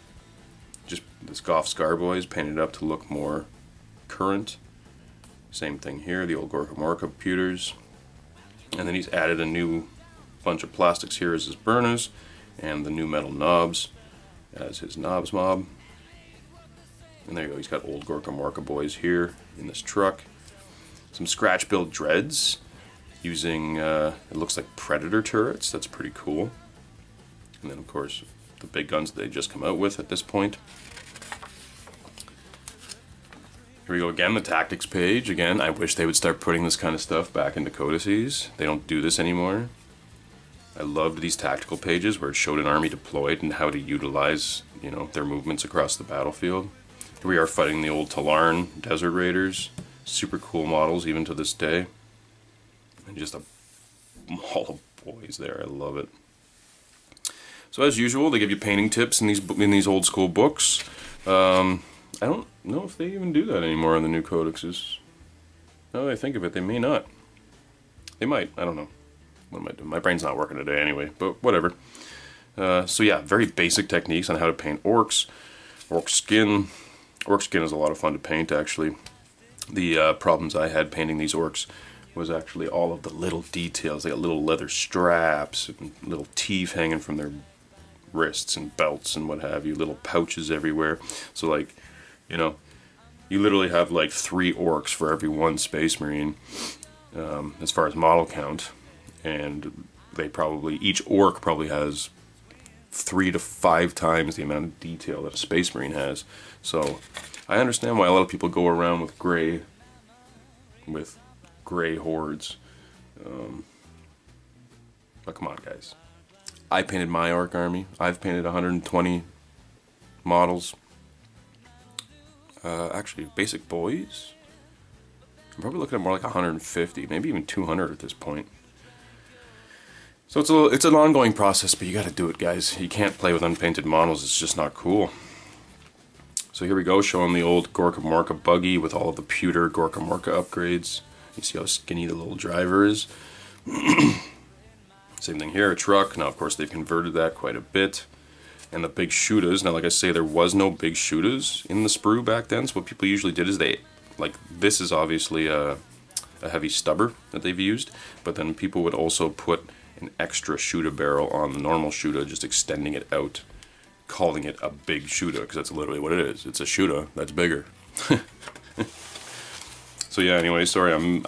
Just this Goth Scar boys painted up to look more current. Same thing here, the old Waagh'hammer computers. And then he's added a new bunch of plastics here as his burners, and the new metal knobs as his knobs mob. And there you go, he's got old Waagh'hammer boys here in this truck. Some scratch build dreads using, it looks like Predator turrets. That's pretty cool. And then of course the big guns that they just come out with at this point. Here we go again, the tactics page. Again, I wish they would start putting this kind of stuff back into codices. They don't do this anymore. I loved these tactical pages where it showed an army deployed and how to utilize, you know, their movements across the battlefield. Here we are fighting the old Talarn Desert Raiders. Super cool models even to this day. And just a mall of boys there. I love it. So as usual, they give you painting tips in these old school books. I don't know if they even do that anymore in the new codexes. Now that I think of it, they may not. They might. I don't know. What am I doing? My brain's not working today anyway, but whatever. So yeah, very basic techniques on how to paint Orcs. Orc skin. Orc skin is a lot of fun to paint, actually. The problems I had painting these Orcs was actually all of the little details. They got little leather straps, and little teeth hanging from their wrists and belts and what have you, little pouches everywhere. So like, you know, you literally have like 3 Orcs for every 1 Space Marine as far as model count, and they probably, each Orc probably has 3 to 5 times the amount of detail that a Space Marine has. So I understand why a lot of people go around with gray gray hordes. But come on, guys. I painted my orc army. I've painted 120 models. Actually, basic boys. I'm probably looking at more like 150, maybe even 200 at this point. So it's an ongoing process, but you got to do it, guys. You can't play with unpainted models. It's just not cool. So here we go, showing the old Waagh'hammer buggy with all of the pewter Waagh'hammer upgrades. You see how skinny the little driver is. Same thing here, a truck. Now, of course, they've converted that quite a bit. And the big shootas. Now, like I say, there was no big shootas in the sprue back then. So what people usually did is this is obviously a heavy stubber that they've used. But then people would also put an extra shooter barrel on the normal shooter, just extending it out, calling it a big shooter, because that's literally what it is. It's a shooter that's bigger. So yeah, anyway, sorry, I'm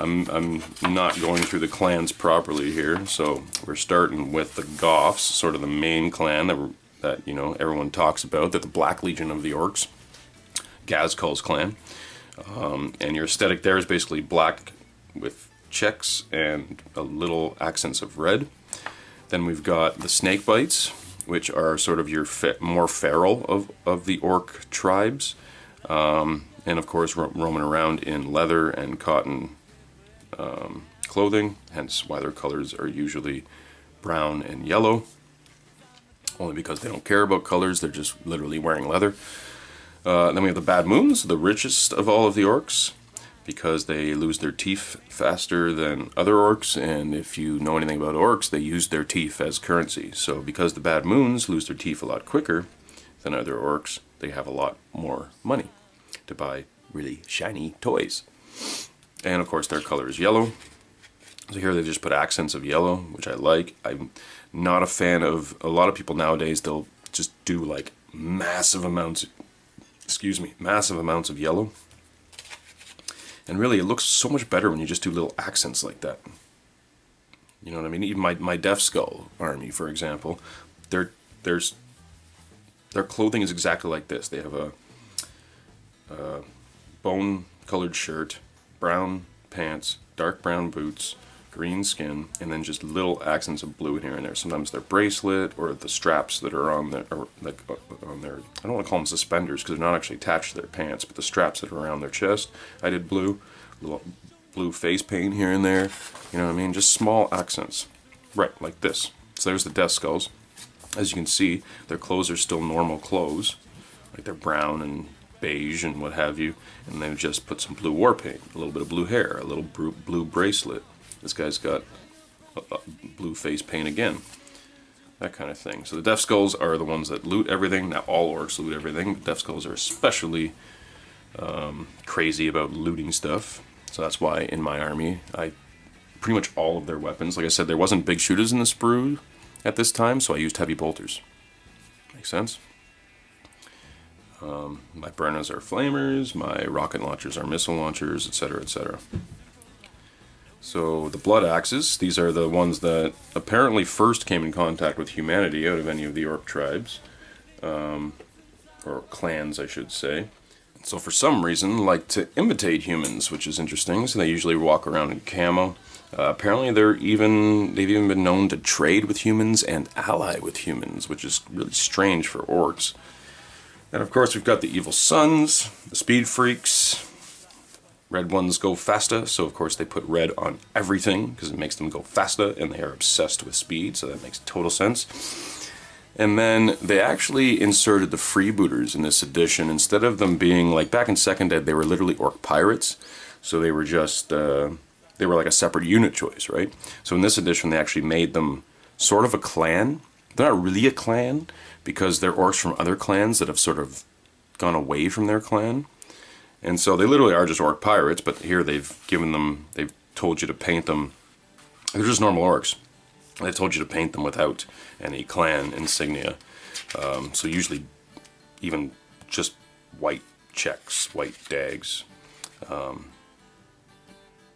not going through the clans properly here. So we're starting with the Goths, sort of the main clan that you know everyone talks about. They're the Black Legion of the Orcs, Gazkul's clan, and your aesthetic there is basically black with checks and a little accents of red. Then we've got the Snakebites, which are sort of your more feral of the orc tribes. And of course roaming around in leather and cotton clothing, hence why their colors are usually brown and yellow. Only because they don't care about colors, they're just literally wearing leather. Then we have the Bad Moons, the richest of all of the orcs, because they lose their teeth faster than other orcs, and if you know anything about orcs, they use their teeth as currency. So because the Bad Moons lose their teeth a lot quicker than other orcs, they have a lot more money to buy really shiny toys. And of course their color is yellow. So here they just put accents of yellow, which I like. I'm not a fan of, a lot of people nowadays, they'll just do like massive amounts of yellow. And really it looks so much better when you just do little accents like that. You know what I mean? Even my Death Skull army, for example, their clothing is exactly like this. They have a bone-colored shirt, brown pants, dark brown boots, green skin, and then just little accents of blue here and there. Sometimes their bracelet or the straps that are on their, or like on their, I don't want to call them suspenders because they're not actually attached to their pants, but the straps that are around their chest, I did blue, little blue face paint here and there. You know what I mean? Just small accents, right? Like this. So there's the Death Skulls. As you can see, their clothes are still normal clothes, like they're brown and beige and what have you, and they've just put some blue war paint, a little bit of blue hair, a little blue bracelet. This guy's got a blue face paint again, that kind of thing. So the Death Skulls are the ones that loot everything. Now all orcs loot everything, but Death Skulls are especially crazy about looting stuff. So that's why in my army, pretty much all of their weapons, like I said, there wasn't big shooters in the sprue at this time, so I used heavy bolters. Make sense? My burners are flamers, my rocket launchers are missile launchers, etc., etc. So the blood axes, these are the ones that apparently first came in contact with humanity out of any of the orc tribes, or clans I should say. So for some reason like to imitate humans, which is interesting, so they usually walk around in camo. Apparently they've even been known to trade with humans and ally with humans, which is really strange for orcs. And of course we've got the Evil Sons, the Speed Freaks. Red ones go faster, so of course they put red on everything because it makes them go faster, and they are obsessed with speed, so that makes total sense. And then they actually inserted the freebooters in this edition. Instead of them being like back in Second Ed, they were literally orc pirates, so they were just they were like a separate unit choice, right? So in this edition they actually made them sort of a clan. They're not really a clan because they're orcs from other clans that have sort of gone away from their clan. And so they literally are just orc pirates, but here they've told you to paint them. They're just normal orcs. They've told you to paint them without any clan insignia. So usually even just white checks, white dags.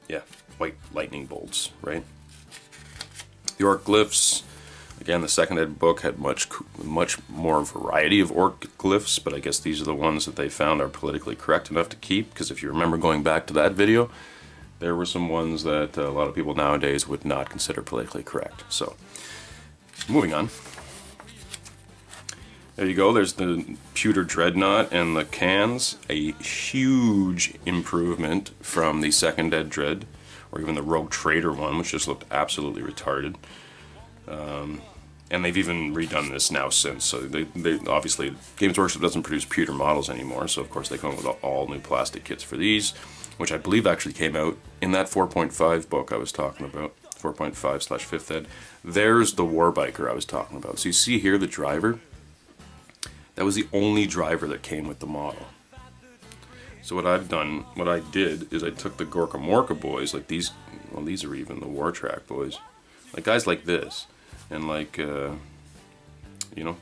Yeah, white lightning bolts, right? The orc glyphs. Again, the Second Ed book had much more variety of orc glyphs, but I guess these are the ones that they found are politically correct enough to keep, because if you remember going back to that video, there were some ones that a lot of people nowadays would not consider politically correct. So, moving on. There you go, there's the Pewter Dreadnought and the cans. A huge improvement from the second Ed Dread, or even the Rogue Trader one, which just looked absolutely retarded. And they've even redone this now since, so they obviously, Games Workshop doesn't produce pewter models anymore, so of course they come up with all new plastic kits for these, which I believe actually came out in that 4.5 book I was talking about, 4.5/5th Ed. There's the Warbiker I was talking about. So you see here the driver? That was the only driver that came with the model. So what I did is I took the Gorka Morka boys, like these, well these are even the War Track boys, like guys like this, and like, you know,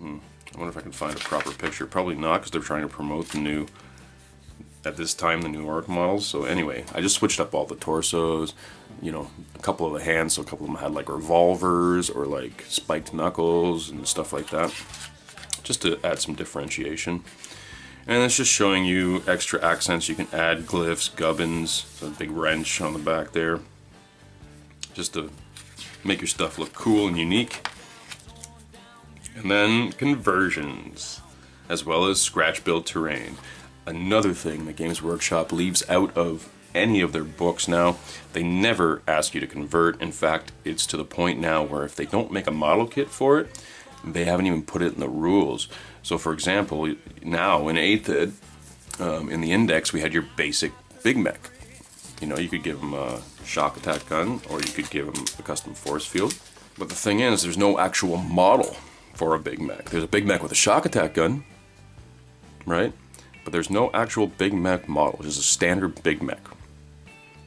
I wonder if I can find a proper picture. Probably not, because they're trying to promote the new, at this time, the new Ork models. So anyway, I just switched up all the torsos, you know, a couple of the hands, so a couple of them had like revolvers or like spiked knuckles and stuff like that, just to add some differentiation. And it's just showing you extra accents. You can add glyphs, gubbins, a big wrench on the back there, just to make your stuff look cool and unique. And then conversions, as well as scratch build terrain. Another thing that Games Workshop leaves out of any of their books now. They never ask you to convert. In fact, it's to the point now where if they don't make a model kit for it, they haven't even put it in the rules. So for example, now in 8th Ed, in the index we had your basic Big Mech. You know, you could give them a shock attack gun, or you could give them a custom force field. But the thing is, there's no actual model for a Big Mech. There's a Big Mech with a shock attack gun, right? But there's no actual Big Mech model, just a standard Big Mech.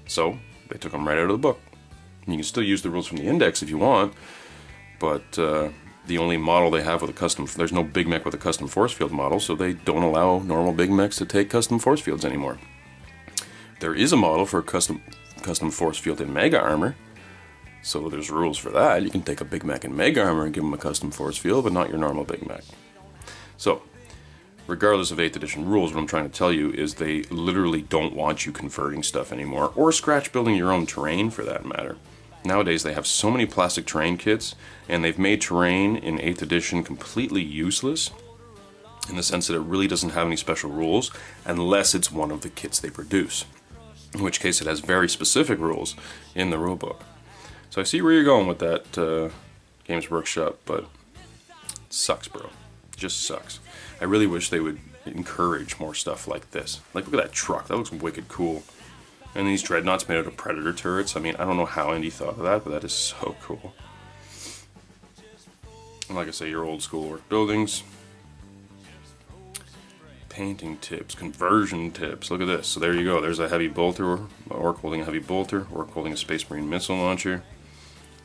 So, they took them right out of the book. You can still use the rules from the index if you want, but the only model they have with a custom, there's no Big Mech with a custom force field model, so they don't allow normal Big Mechs to take custom force fields anymore. There is a model for a custom force field in Mega Armor, so there's rules for that. You can take a Big Mech in Mega Armor and give them a custom force field, but not your normal Big Mech. So, regardless of 8th edition rules, what I'm trying to tell you is they literally don't want you converting stuff anymore, or scratch building your own terrain for that matter. Nowadays they have so many plastic terrain kits, and they've made terrain in 8th edition completely useless, in the sense that it really doesn't have any special rules, unless it's one of the kits they produce. In which case it has very specific rules in the rulebook. So I see where you're going with that, Games Workshop, but it sucks, bro. It just sucks. I really wish they would encourage more stuff like this. Like, look at that truck. That looks wicked cool. And these dreadnoughts made out of Predator turrets. I mean, I don't know how Andy thought of that, but that is so cool. And like I say, your old school Ork buildings. Painting tips, conversion tips. Look at this. So there you go. There's a heavy bolter, Ork holding a heavy bolter, Ork holding a Space Marine missile launcher.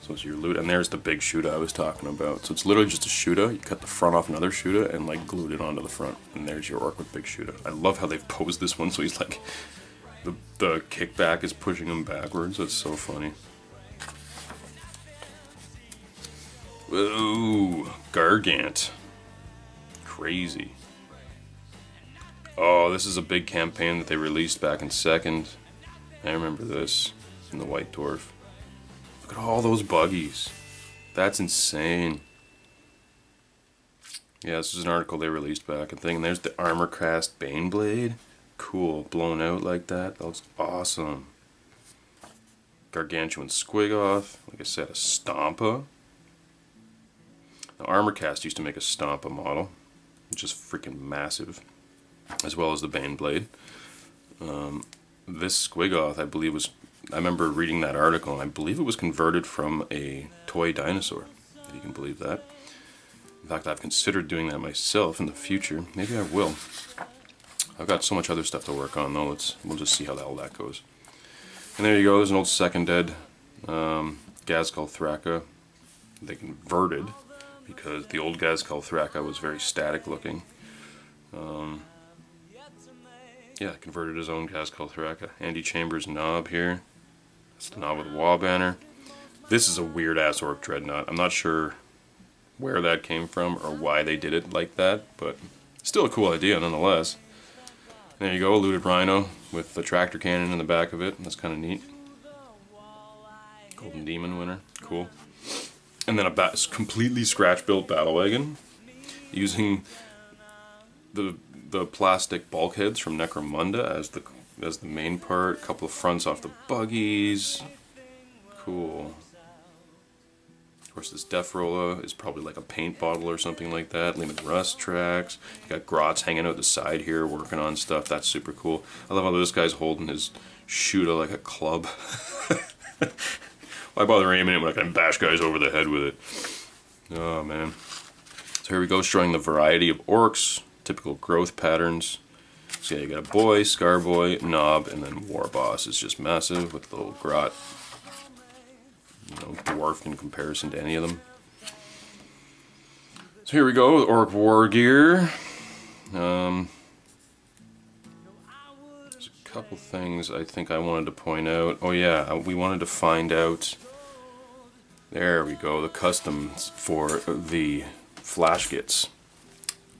So it's your loot, and there's the big Shuda I was talking about. So it's literally just a Shuda. You cut the front off another Shuda and like glued it onto the front, and there's your Ork with big Shuda. I love how they've posed this one, so he's like, the kickback is pushing him backwards. That's so funny. Whoa, Gargant. Crazy. Oh, this is a big campaign that they released back in 2nd. I remember this in the White Dwarf. Look at all those buggies. That's insane. Yeah, this is an article they released back in thing. And there's the armor cast Baneblade. Cool, blown out like that. That looks awesome. Gargantuan Squigoth. Like I said, a Stompa. Now, Armorcast used to make a Stompa model, which is freaking massive, as well as the Baneblade. This Squigoth, I believe, was, I remember reading that article, and I believe it was converted from a toy dinosaur, if you can believe that. In fact, I've considered doing that myself in the future. Maybe I will. I've got so much other stuff to work on, though. We'll just see how all that goes. And there you go. There's an old 2nd Ed Ghazghkull Thraka. They converted because the old Ghazghkull Thraka was very static looking. Yeah, converted his own Ghazghkull Thraka. Andy Chambers knob here. That's the knob with the Waaagh banner. This is a weird ass Ork dreadnought. I'm not sure where that came from or why they did it like that, but still a cool idea nonetheless. There you go, a looted rhino with the tractor cannon in the back of it. That's kind of neat. Golden Demon winner, cool. And then a completely scratch-built battle wagon using the plastic bulkheads from Necromunda as the main part. A couple of fronts off the buggies. Cool. Of course, this Def Rolla is probably like a paint bottle or something like that. Leaving rust tracks. You got Grots hanging out the side here, working on stuff. That's super cool. I love how this guy's holding his shooter like a club. Why bother aiming it when I can bash guys over the head with it? Oh man. So here we go, showing the variety of orcs, typical growth patterns. So yeah, you got a boy, scar boy, knob, and then war boss is just massive with the little grot. You know, dwarfed in comparison to any of them. So here we go, orc war gear. There's a couple things I think I wanted to point out. Oh yeah, we wanted to find out. There we go, the customs for the flash kits.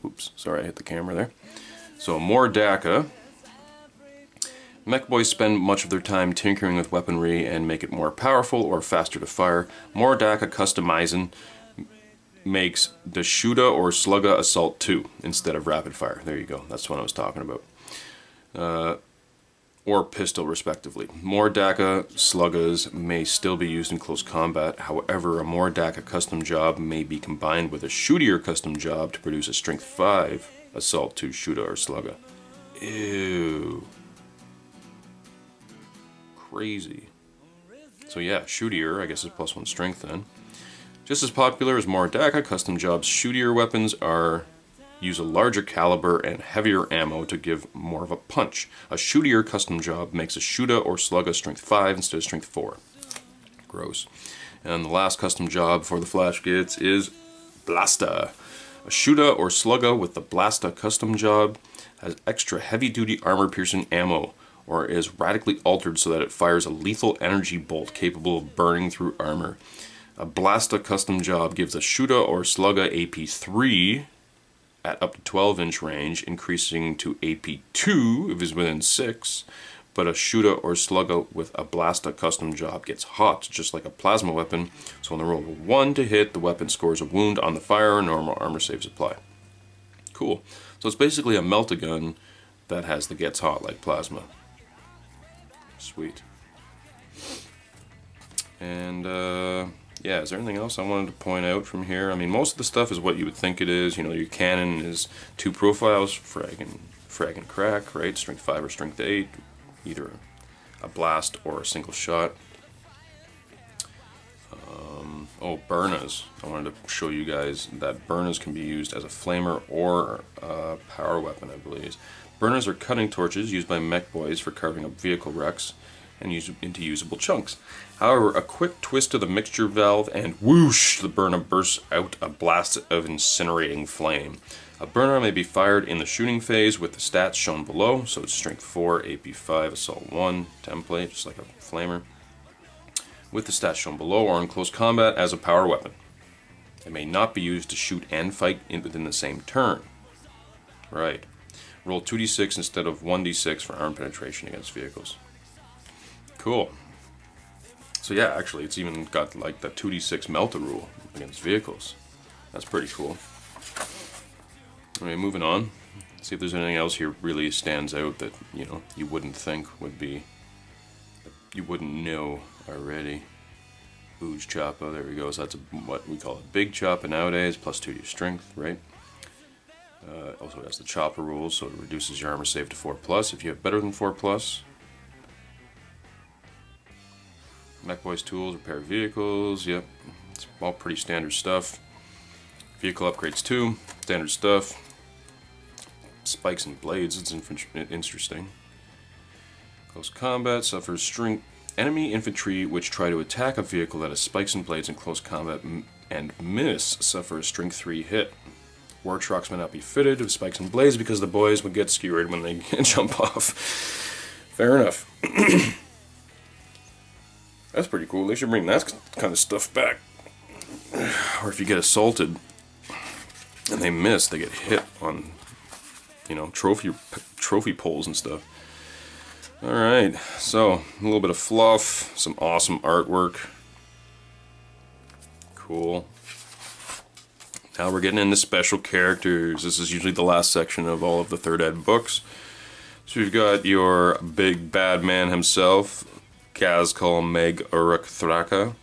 Oops, sorry I hit the camera there. So Mordaka. Mech boys spend much of their time tinkering with weaponry and make it more powerful or faster to fire. Mordaka customizing makes the Shuda or Slugga Assault 2 instead of rapid fire. There you go, that's what I was talking about. Or pistol respectively. Mordaka Sluggas may still be used in close combat, however a Mordaka custom job may be combined with a Shootier custom job to produce a Strength 5 Assault 2 Shuda or Slugga. Ew. Crazy. So yeah, Shootier, I guess is +1 strength then. Just as popular as Mordaka custom jobs, Shootier weapons use a larger caliber and heavier ammo to give more of a punch. A Shootier custom job makes a Shuda or Slugga strength 5 instead of strength 4. Gross. And the last custom job for the flash kits is Blasta. A Shuda or Slugga with the Blasta custom job has extra heavy-duty armor-piercing ammo, or is radically altered so that it fires a lethal energy bolt capable of burning through armor. A Blasta custom job gives a Shuda or Slugga AP3 at up to 12-inch range, increasing to AP2 if it's within 6, but a Shuda or Slugga with a Blasta custom job gets hot, just like a plasma weapon, so on the roll of a 1 to hit, the weapon scores a wound on the fire and normal armor saves apply. Cool. So it's basically a melt-a-gun that has the gets hot like plasma. Sweet. And yeah, is there anything else I wanted to point out from here? I mean, most of the stuff is what you would think it is. You know, your cannon is 2 profiles, frag and crack, right? Strength 5 or strength 8, either a blast or a single shot. Oh, Burnas. I wanted to show you guys that Burnas can be used as a flamer or a power weapon, I believe. Burnas are cutting torches used by mech boys for carving up vehicle wrecks and into usable chunks. However, a quick twist of the mixture valve and whoosh, the burner bursts out a blast of incinerating flame. A burner may be fired in the shooting phase with the stats shown below, so it's strength 4, AP 5, assault 1, template, just like a flamer, with the stats shown below, or in close combat as a power weapon. It may not be used to shoot and fight within the same turn. Right. Roll 2d6 instead of 1d6 for arm penetration against vehicles. Cool. So yeah, actually it's even got like the 2d6 melta rule against vehicles. That's pretty cool. Alright, moving on. See if there's anything else here really stands out that, you know, you wouldn't think would be, you wouldn't know already. Booge Choppa, there we go. So that's what we call a big Choppa nowadays, +2 to your strength, right? Also has the Choppa rules, so it reduces your armor save to 4+. If you have better than 4+. Mech Boys tools, repair vehicles, yep. It's all pretty standard stuff. Vehicle upgrades too, standard stuff. Spikes and blades, it's interesting. Close combat, suffers strength. Enemy infantry which try to attack a vehicle that has spikes and blades in close combat and miss suffer a strength 3 hit. War trucks may not be fitted with spikes and blades because the boys would get skewered when they jump off. Fair enough. That's pretty cool. They should bring that kind of stuff back. Or if you get assaulted and they miss, they get hit on you know, trophy polls and stuff. Alright, so a little bit of fluff, some awesome artwork. Cool. Now we're getting into special characters. This is usually the last section of all of the 3rd ed books. So we've got your big bad man himself, Waagh'll Meg Uruk Thraka.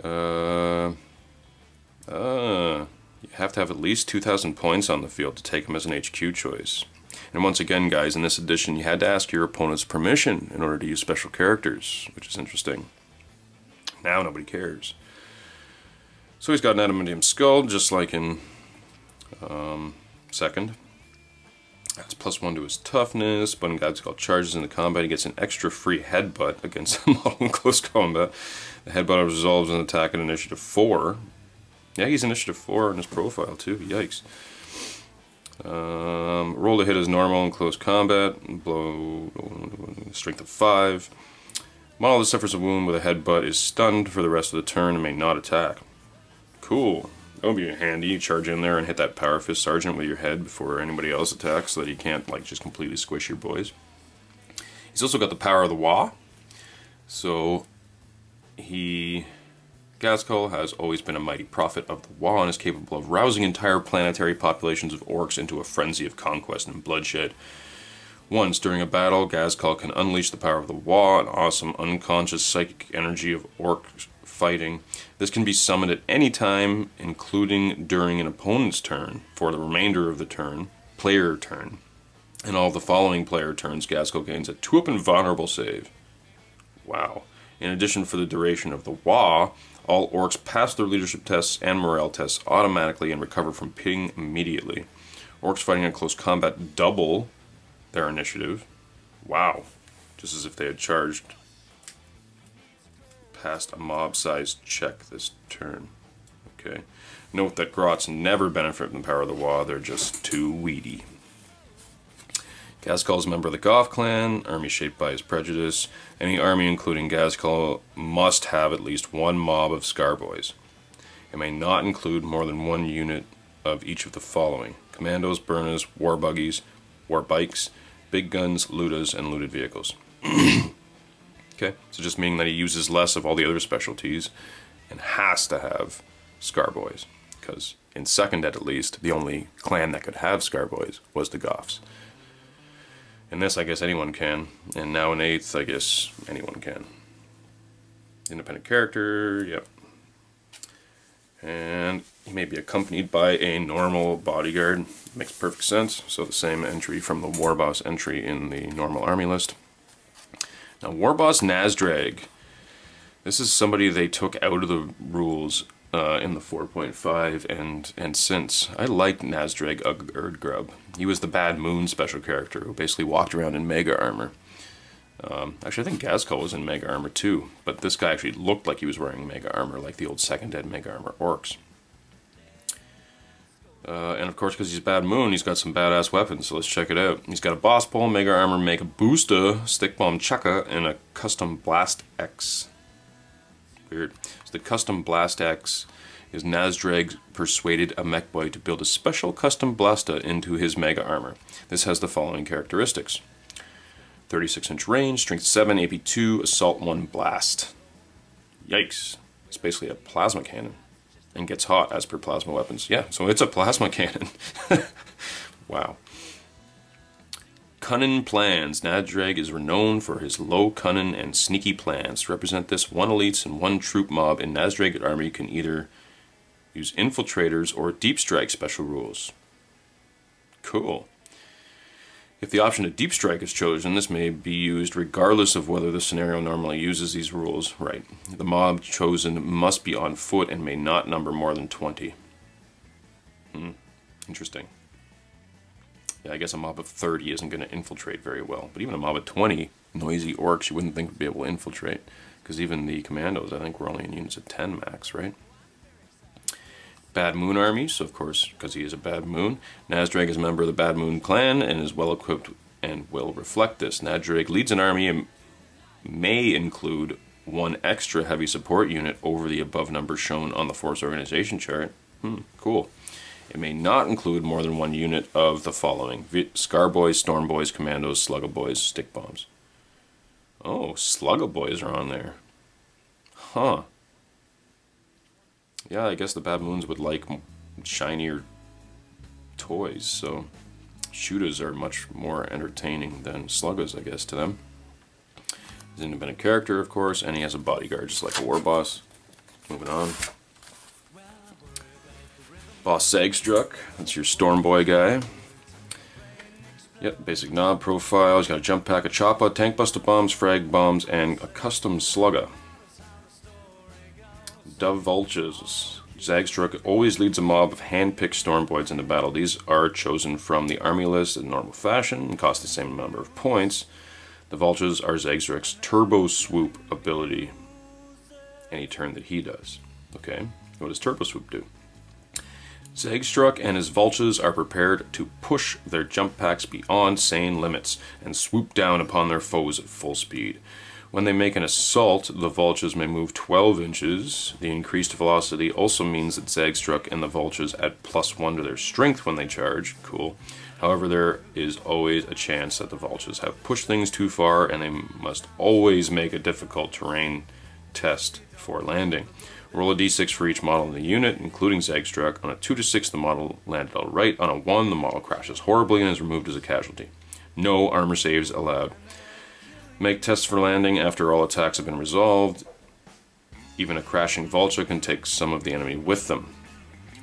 You have to have at least 2,000 points on the field to take him as an HQ choice. And once again, guys, in this edition, you had to ask your opponent's permission in order to use special characters, which is interesting. Now nobody cares. So he's got an adamantium skull, just like in 2nd. That's +1 to his toughness. When Waagh'll charges into combat, he gets an extra free headbutt against a model in close combat. The headbutt resolves an attack at initiative 4. Yeah, he's initiative 4 in his profile too. Yikes. Roll to hit is normal in close combat. Blow strength of 5. Model that suffers a wound with a headbutt is stunned for the rest of the turn and may not attack. Cool. That would be handy. You charge in there and hit that Power Fist Sergeant with your head before anybody else attacks so that he can't like just completely squish your boys. He's also got the power of the Waaagh. So Waagh'll has always been a mighty prophet of the Waaagh and is capable of rousing entire planetary populations of orcs into a frenzy of conquest and bloodshed. Once, during a battle, Waagh'll can unleash the power of the Waaagh, an awesome unconscious psychic energy of orc fighting. This can be summoned at any time, including during an opponent's turn, for the remainder of the turn, player turn. In all the following player turns, Waagh'll gains a 2-up invulnerable save. Wow. In addition, for the duration of the Waaagh, all orcs pass their leadership tests and morale tests automatically and recover from ping immediately. Orcs fighting in close combat double their initiative. Wow. Just as if they had charged past a mob-sized check this turn. Okay. Note that Grots never benefit from the power of the Waaagh, they're just too weedy. Waagh'll is a member of the Goth clan, army shaped by his prejudice. Any army including Waagh'll must have at least one mob of Scarboys. It may not include more than one unit of each of the following: commandos, burners, war buggies, war bikes, big guns, lootas, and looted vehicles. Okay, so just meaning that he uses less of all the other specialties and has to have Scarboys. Because in 2nd ed at least, the only clan that could have Scarboys was the Goths. In this, I guess anyone can, and now in 8th, I guess anyone can. Independent character, yep. And he may be accompanied by a normal bodyguard. Makes perfect sense. So the same entry from the War Boss entry in the normal army list. Now, War Boss Nazdrag. This is somebody they took out of the rules in the 4.5 and since. I liked Nazdrag Urdgrub. He was the Bad Moon special character who basically walked around in mega armor. Actually, I think Waagh'll was in mega armor too, but this guy actually looked like he was wearing mega armor, like the old 2nd ed mega armor orcs. And of course, because he's Bad Moon, he's got some badass weapons, so let's check it out. He's got a boss pole, mega armor, mega booster, stick bomb chukka, and a custom blast X. Weird. So the custom blast X is Nazdrag persuaded a mech boy to build a special custom blasta into his mega armor. This has the following characteristics: 36-inch range, strength 7, AP 2, assault 1, blast. Yikes. It's basically a plasma cannon. And gets hot as per plasma weapons. Yeah, so it's a plasma cannon. Wow. Cunning plans. Nazdrag is renowned for his low cunning and sneaky plans. To represent this, 1 elites and 1 troop mob in Nazdrag army can either use infiltrators or deep strike special rules. Cool. If the option of deep strike is chosen, this may be used regardless of whether the scenario normally uses these rules. Right. The mob chosen must be on foot and may not number more than 20. Interesting. Yeah, I guess a mob of 30 isn't going to infiltrate very well. But even a mob of 20 noisy orcs you wouldn't think would be able to infiltrate. Because even the commandos, I think, were only in units of 10 max, right? Bad Moon army, so of course, because he is a Bad Moon, Nazdrag is a member of the Bad Moon clan and is well equipped and will reflect this. Nazdrag leads an army and may include 1 extra heavy support unit over the above numbers shown on the force organization chart. Cool. It may not include more than one unit of the following: Scar Boys, Storm Boys, Commandos, Slugga Boys, Stick Bombs. Oh, Slugga Boys are on there. Huh. Yeah, I guess the baboons would like shinier toys, so shooters are much more entertaining than sluggas, I guess, to them. He's an independent character, of course, and he has a bodyguard, just like a war boss. Moving on. Boss Zagstruck, that's your Storm Boy guy. Yep, basic knob profile. He's got a jump pack, a choppa, tank buster bombs, frag bombs, and a custom slugga. Dove Vultures. Zagstruck always leads a mob of hand-picked Storm Boys into battle. These are chosen from the army list in normal fashion and cost the same number of points. The Vultures are Zagstruck's Turbo Swoop ability any turn that he does. Okay, what does Turbo Swoop do? Zagstruck and his Vultures are prepared to push their jump packs beyond sane limits and swoop down upon their foes at full speed. When they make an assault, the Vultures may move 12 inches. The increased velocity also means that Zagstruck and the Vultures add +1 to their strength when they charge. Cool. However, there is always a chance that the Vultures have pushed things too far, and they must always make a difficult terrain test for landing. Roll a d6 for each model in the unit, including Zagstruck. On a 2 to 6, the model landed alright. On a 1, the model crashes horribly and is removed as a casualty. No armor saves allowed. Make tests for landing after all attacks have been resolved. Even a crashing Vulture can take some of the enemy with them,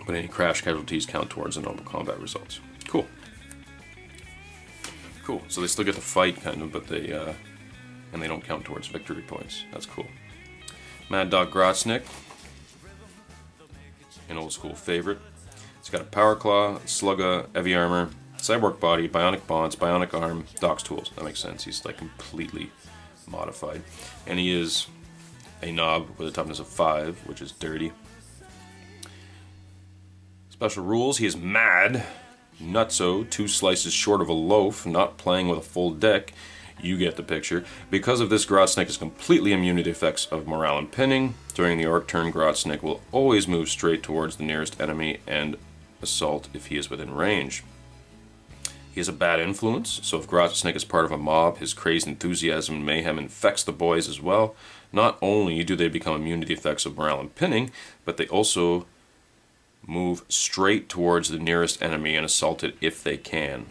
but any crash casualties count towards the normal combat results. Cool. Cool. So they still get to fight, kind of, but they don't count towards victory points. That's cool. Mad Dog Grotznik, an old school favorite. It's got a Power Claw, Slugga, Heavy Armor, Cyborg Body, Bionic Bonds, Bionic Arm, Doc's Tools. That makes sense. He's like completely modified. And he is a knob with a toughness of 5, which is dirty. Special rules: he is mad, nutso, 2 slices short of a loaf, not playing with a full deck. You get the picture. Because of this, Grotznik is completely immune to the effects of morale and pinning. During the orc turn, Grotznik will always move straight towards the nearest enemy and assault if he is within range. He has a bad influence, so if Grotznik is part of a mob, his crazed enthusiasm and mayhem infects the boys as well. Not only do they become immune to the effects of morale and pinning, but they also move straight towards the nearest enemy and assault it if they can.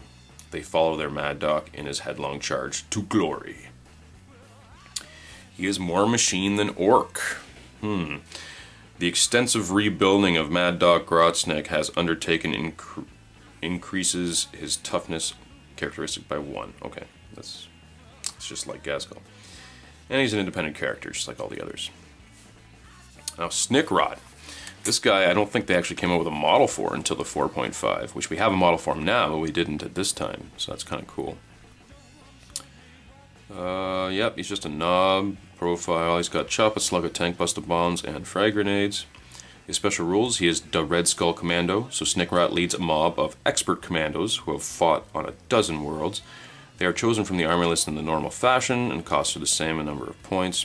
They follow their Mad Dog in his headlong charge to glory. He is more machine than orc. The extensive rebuilding of Mad Dog Grotznik has undertaken increases his toughness characteristic by 1. Okay, it's just like Gazgul. And he's an independent character, just like all the others. Now, Snickrot. This guy, I don't think they actually came out with a model for until the 4.5, which we have a model for him now, but we didn't at this time, so that's kind of cool. Yep, he's just a knob profile. He's got Choppa, Slugga, Tank Buster Bombs, and Frag Grenades. His special rules: he is the Red Skull Commando, so Snickrot leads a mob of expert commandos who have fought on a dozen worlds. They are chosen from the army list in the normal fashion and cost the same a number of points,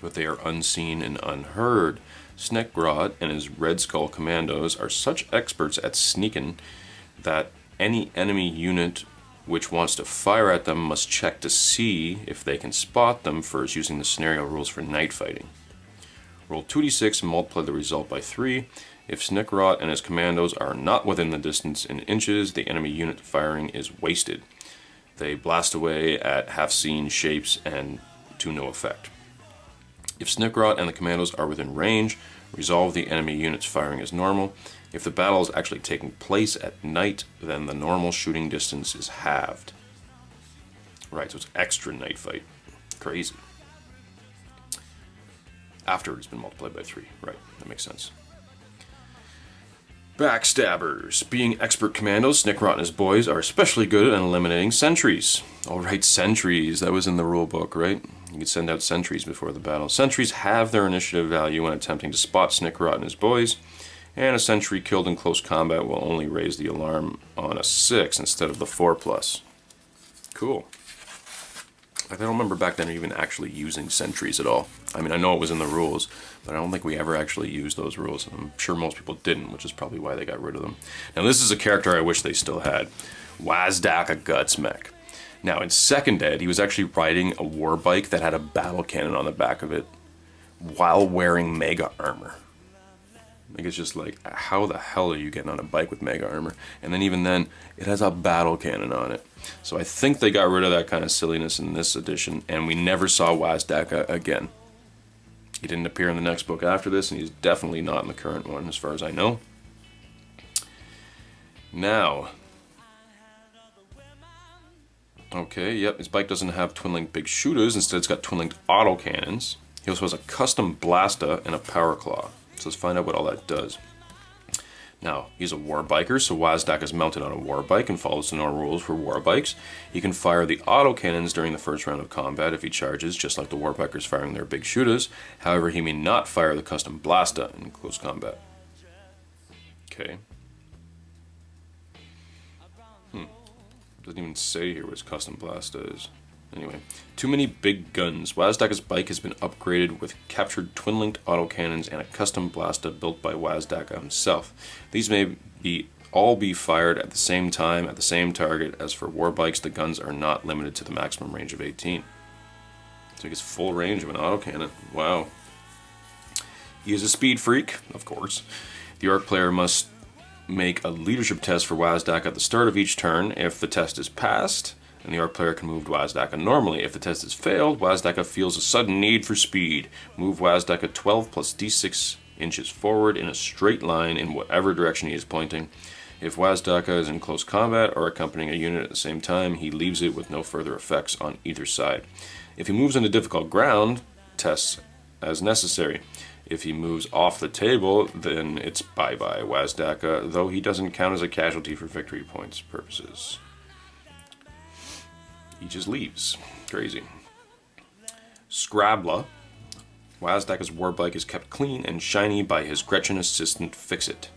but they are unseen and unheard. Snickrot and his Red Skull Commandos are such experts at sneaking that any enemy unit which wants to fire at them must check to see if they can spot them first using the scenario rules for night fighting. Roll 2d6 and multiply the result by 3. If Snickrot and his commandos are not within the distance in inches, the enemy unit firing is wasted. They blast away at half-seen shapes and to no effect. If Snickrot and the commandos are within range, resolve the enemy unit's firing as normal. If the battle is actually taking place at night, then the normal shooting distance is halved. Right, so it's extra night fight. Crazy. After it's been multiplied by 3. Right, that makes sense. Backstabbers. Being expert commandos, Snickrot and his boys are especially good at eliminating sentries. Alright, sentries. That was in the rulebook, right? You could send out sentries before the battle. Sentries have their initiative value when attempting to spot Snickrot and his boys, and a sentry killed in close combat will only raise the alarm on a 6 instead of the 4+. Cool. I don't remember back then even actually using sentries at all. I mean, I know it was in the rules, but I don't think we ever actually used those rules. I'm sure most people didn't, which is probably why they got rid of them. Now, this is a character I wish they still had. Waaagh Gutsmech. Now, in 2nd Ed, he was actually riding a war bike that had a battle cannon on the back of it while wearing mega armor. Like, it's just like, how the hell are you getting on a bike with mega armor? And then even then, it has a battle cannon on it. So I think they got rid of that kind of silliness in this edition, and we never saw Waaagh again. He didn't appear in the next book after this, and he's definitely not in the current one, as far as I know. Now, okay, yep, his bike doesn't have twin-linked big shooters. Instead, it's got twin-linked autocannons. He also has a custom blaster and a power claw. So let's find out what all that does. Now, he's a war biker, so Waaagh is mounted on a war bike and follows the normal rules for war bikes. He can fire the autocannons during the first round of combat if he charges, just like the war bikers firing their big shooters. However, he may not fire the custom blaster in close combat. Okay. Doesn't even say here what his custom blaster is. Anyway, too many big guns. Waagh's bike has been upgraded with captured twin-linked autocannons and a custom blaster built by Waaagh himself. These may all be fired at the same time at the same target. As for war bikes, the guns are not limited to the maximum range of 18. So he gets full range of an autocannon. Wow. He is a speed freak, of course. The Orc player must make a leadership test for Waaagh at the start of each turn. If the test is passed, and the Orc player can move Waaagh normally. If the test is failed, Waaagh feels a sudden need for speed. Move Waaagh 12 plus d6 inches forward in a straight line in whatever direction he is pointing. If Waaagh is in close combat or accompanying a unit at the same time, he leaves it with no further effects on either side. If he moves into difficult ground, tests as necessary. If he moves off the table, then it's bye-bye Waaagh, though he doesn't count as a casualty for victory points purposes. He just leaves. Crazy. Scrabla. Waagh's war bike is kept clean and shiny by his Gretchen assistant Fix-It.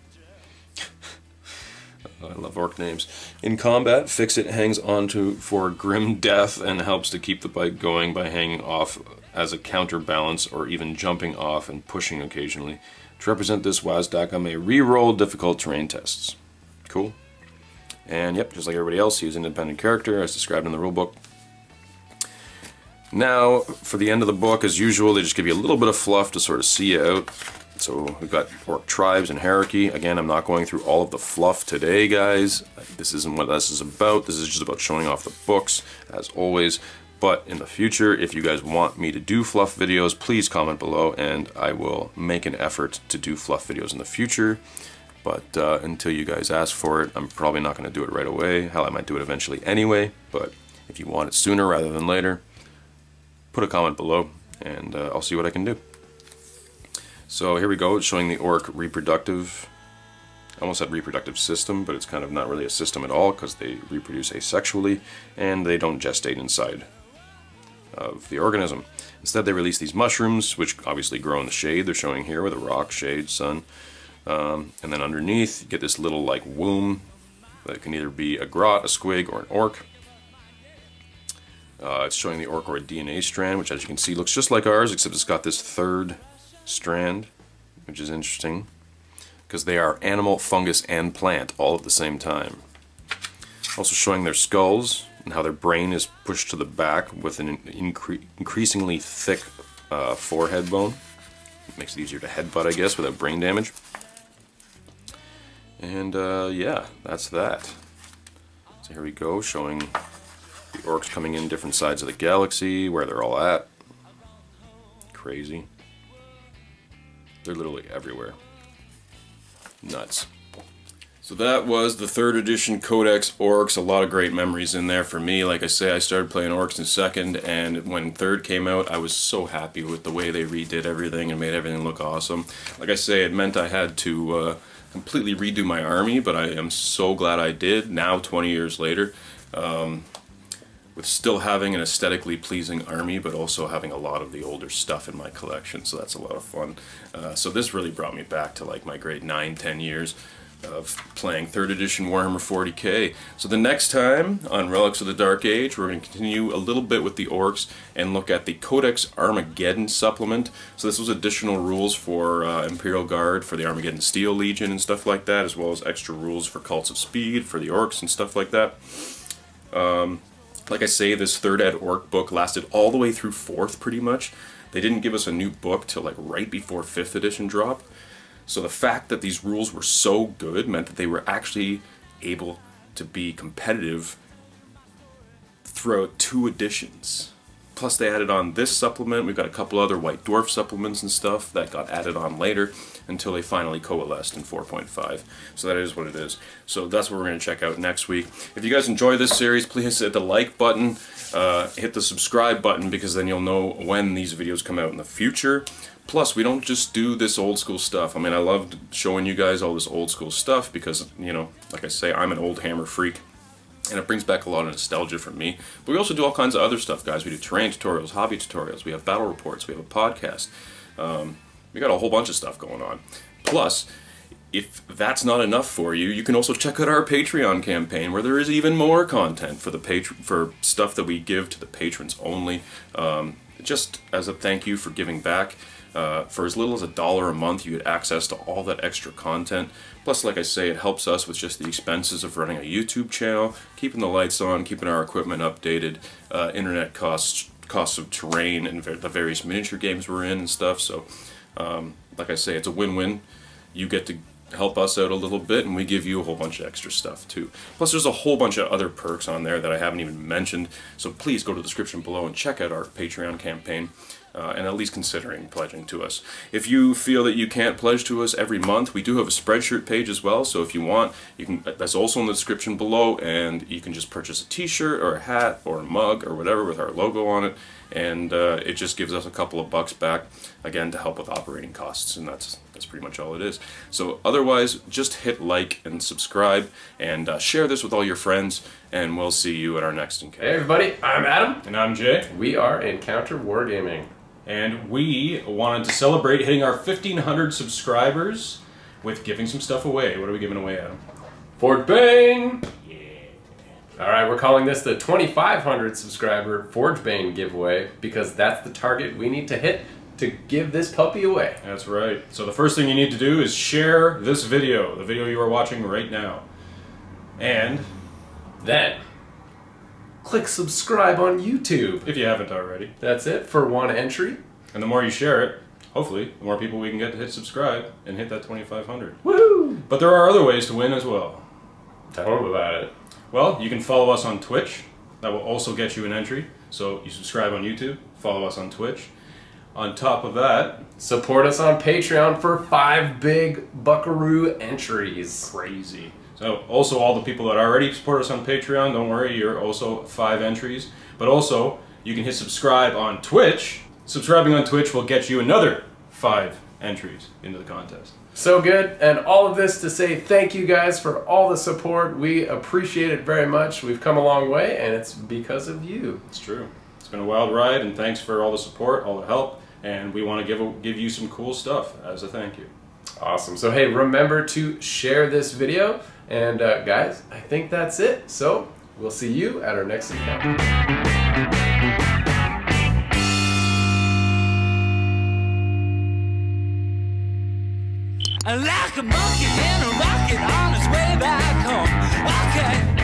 I love orc names. In combat, Fix-It hangs onto for grim death and helps to keep the bike going by hanging off as a counterbalance or even jumping off and pushing occasionally. To represent this, Waaagh may re-roll difficult terrain tests. Cool. And yep, just like everybody else, he's an independent character as described in the rulebook. Now, for the end of the book, as usual, they just give you a little bit of fluff to sort of see you out. So we've got orc tribes and hierarchy. Again, I'm not going through all of the fluff today, guys. This isn't what this is about. This is just about showing off the books, as always. But in the future, if you guys want me to do fluff videos, please comment below, and I will make an effort to do fluff videos in the future. But until you guys ask for it, I'm probably not going to do it right away. Hell, I might do it eventually anyway. But if you want it sooner rather than later, put a comment below, and I'll see what I can do. So here we go. It's showing the orc reproductive. I almost said reproductive system, but it's kind of not really a system at all because they reproduce asexually and they don't gestate inside of the organism. Instead, they release these mushrooms, which obviously grow in the shade. They're showing here with a rock, shade, sun. And then underneath, you get this little like womb that can either be a grot, a squig, or an orc. It's showing the orcoid DNA strand, which as you can see looks just like ours, except it's got this third strand, which is interesting because they are animal, fungus, and plant all at the same time. Also showing their skulls and how their brain is pushed to the back with an increasingly thick forehead bone. It makes it easier to headbutt, I guess, without brain damage. And yeah, that's that. So here we go, showing the orcs coming in different sides of the galaxy, where they're all at. Crazy. They're literally everywhere. Nuts. So that was the 3rd edition Codex Orks. A lot of great memories in there for me. Like I say, I started playing Orks in 2nd, and when 3rd came out, I was so happy with the way they redid everything and made everything look awesome. Like I say, it meant I had to completely redo my army, but I am so glad I did, now 20 years later. With still having an aesthetically pleasing army, but also having a lot of the older stuff in my collection, so that's a lot of fun. So this really brought me back to like my grade 9-10 years of playing 3rd edition Warhammer 40k. So the next time on Relics of the Dark Age, we're going to continue a little bit with the Orks and look at the Codex Armageddon supplement. So this was additional rules for Imperial Guard, for the Armageddon Steel Legion and stuff like that, as well as extra rules for Cults of Speed, for the Orks and stuff like that. Like I say, this 3rd ed Ork book lasted all the way through 4th pretty much. They didn't give us a new book till like right before 5th edition dropped. So the fact that these rules were so good meant that they were actually able to be competitive throughout 2 editions. Plus they added on this supplement. We've got a couple other White Dwarf supplements and stuff that got added on later until they finally coalesced in 4.5. So that is what it is. So that's what we're going to check out next week. If you guys enjoy this series, please hit the like button, hit the subscribe button, because then you'll know when these videos come out in the future. Plus, we don't just do this old school stuff. I mean, I loved showing you guys all this old school stuff because, you know, like I say, I'm an old hammer freak. And it brings back a lot of nostalgia for me. But we also do all kinds of other stuff, guys. We do terrain tutorials, hobby tutorials, we have battle reports, we have a podcast. We got a whole bunch of stuff going on. Plus, if that's not enough for you, you can also check out our Patreon campaign, where there is even more content for for stuff that we give to the patrons only. Just as a thank you for giving back. For as little as $1 a month, you get access to all that extra content. Plus, like I say, it helps us with just the expenses of running a YouTube channel, keeping the lights on, keeping our equipment updated, internet costs of terrain, and the various miniature games we're in and stuff. So, like I say, it's a win-win. You get to help us out a little bit, and we give you a whole bunch of extra stuff too. Plus there's a whole bunch of other perks on there that I haven't even mentioned, so please go to the description below and check out our Patreon campaign, and at least considering pledging to us. If you feel that you can't pledge to us every month, we do have a Spreadshirt page as well, so if you want, you can. That's also in the description below, and you can just purchase a t-shirt or a hat or a mug or whatever with our logo on it, and it just gives us a couple of bucks back, again, to help with operating costs, and that's pretty much all it is. So otherwise, just hit like and subscribe, and share this with all your friends, and we'll see you at our next encounter. Hey everybody, I'm Adam. And I'm Jay. We are Encounter Wargaming. And we wanted to celebrate hitting our 1,500 subscribers with giving some stuff away. What are we giving away, Adam? Fort Bane! Yeah. Alright, we're calling this the 2,500 subscriber Forge Bane giveaway, because that's the target we need to hit to give this puppy away. That's right. So the first thing you need to do is share this video, the video you are watching right now. And then click subscribe on YouTube. If you haven't already. That's it for one entry. And the more you share it, hopefully, the more people we can get to hit subscribe and hit that 2,500. Woohoo! But there are other ways to win as well. Tell them about it. Well, you can follow us on Twitch. That will also get you an entry. So you subscribe on YouTube, follow us on Twitch. On top of that, support us on Patreon for 5 big buckaroo entries. Crazy. So also all the people that already support us on Patreon, don't worry, you're also 5 entries. But also, you can hit subscribe on Twitch. Subscribing on Twitch will get you another 5 entries into the contest. So good, and all of this to say thank you guys for all the support. We appreciate it very much. We've come a long way, and it's because of you. It's true. It's been a wild ride, and thanks for all the support, all the help, and we want to give you some cool stuff as a thank you. Awesome. So hey, remember to share this video, and guys, I think that's it. So we'll see you at our next encounter. Like a monkey in a rocket on its way back home. Okay.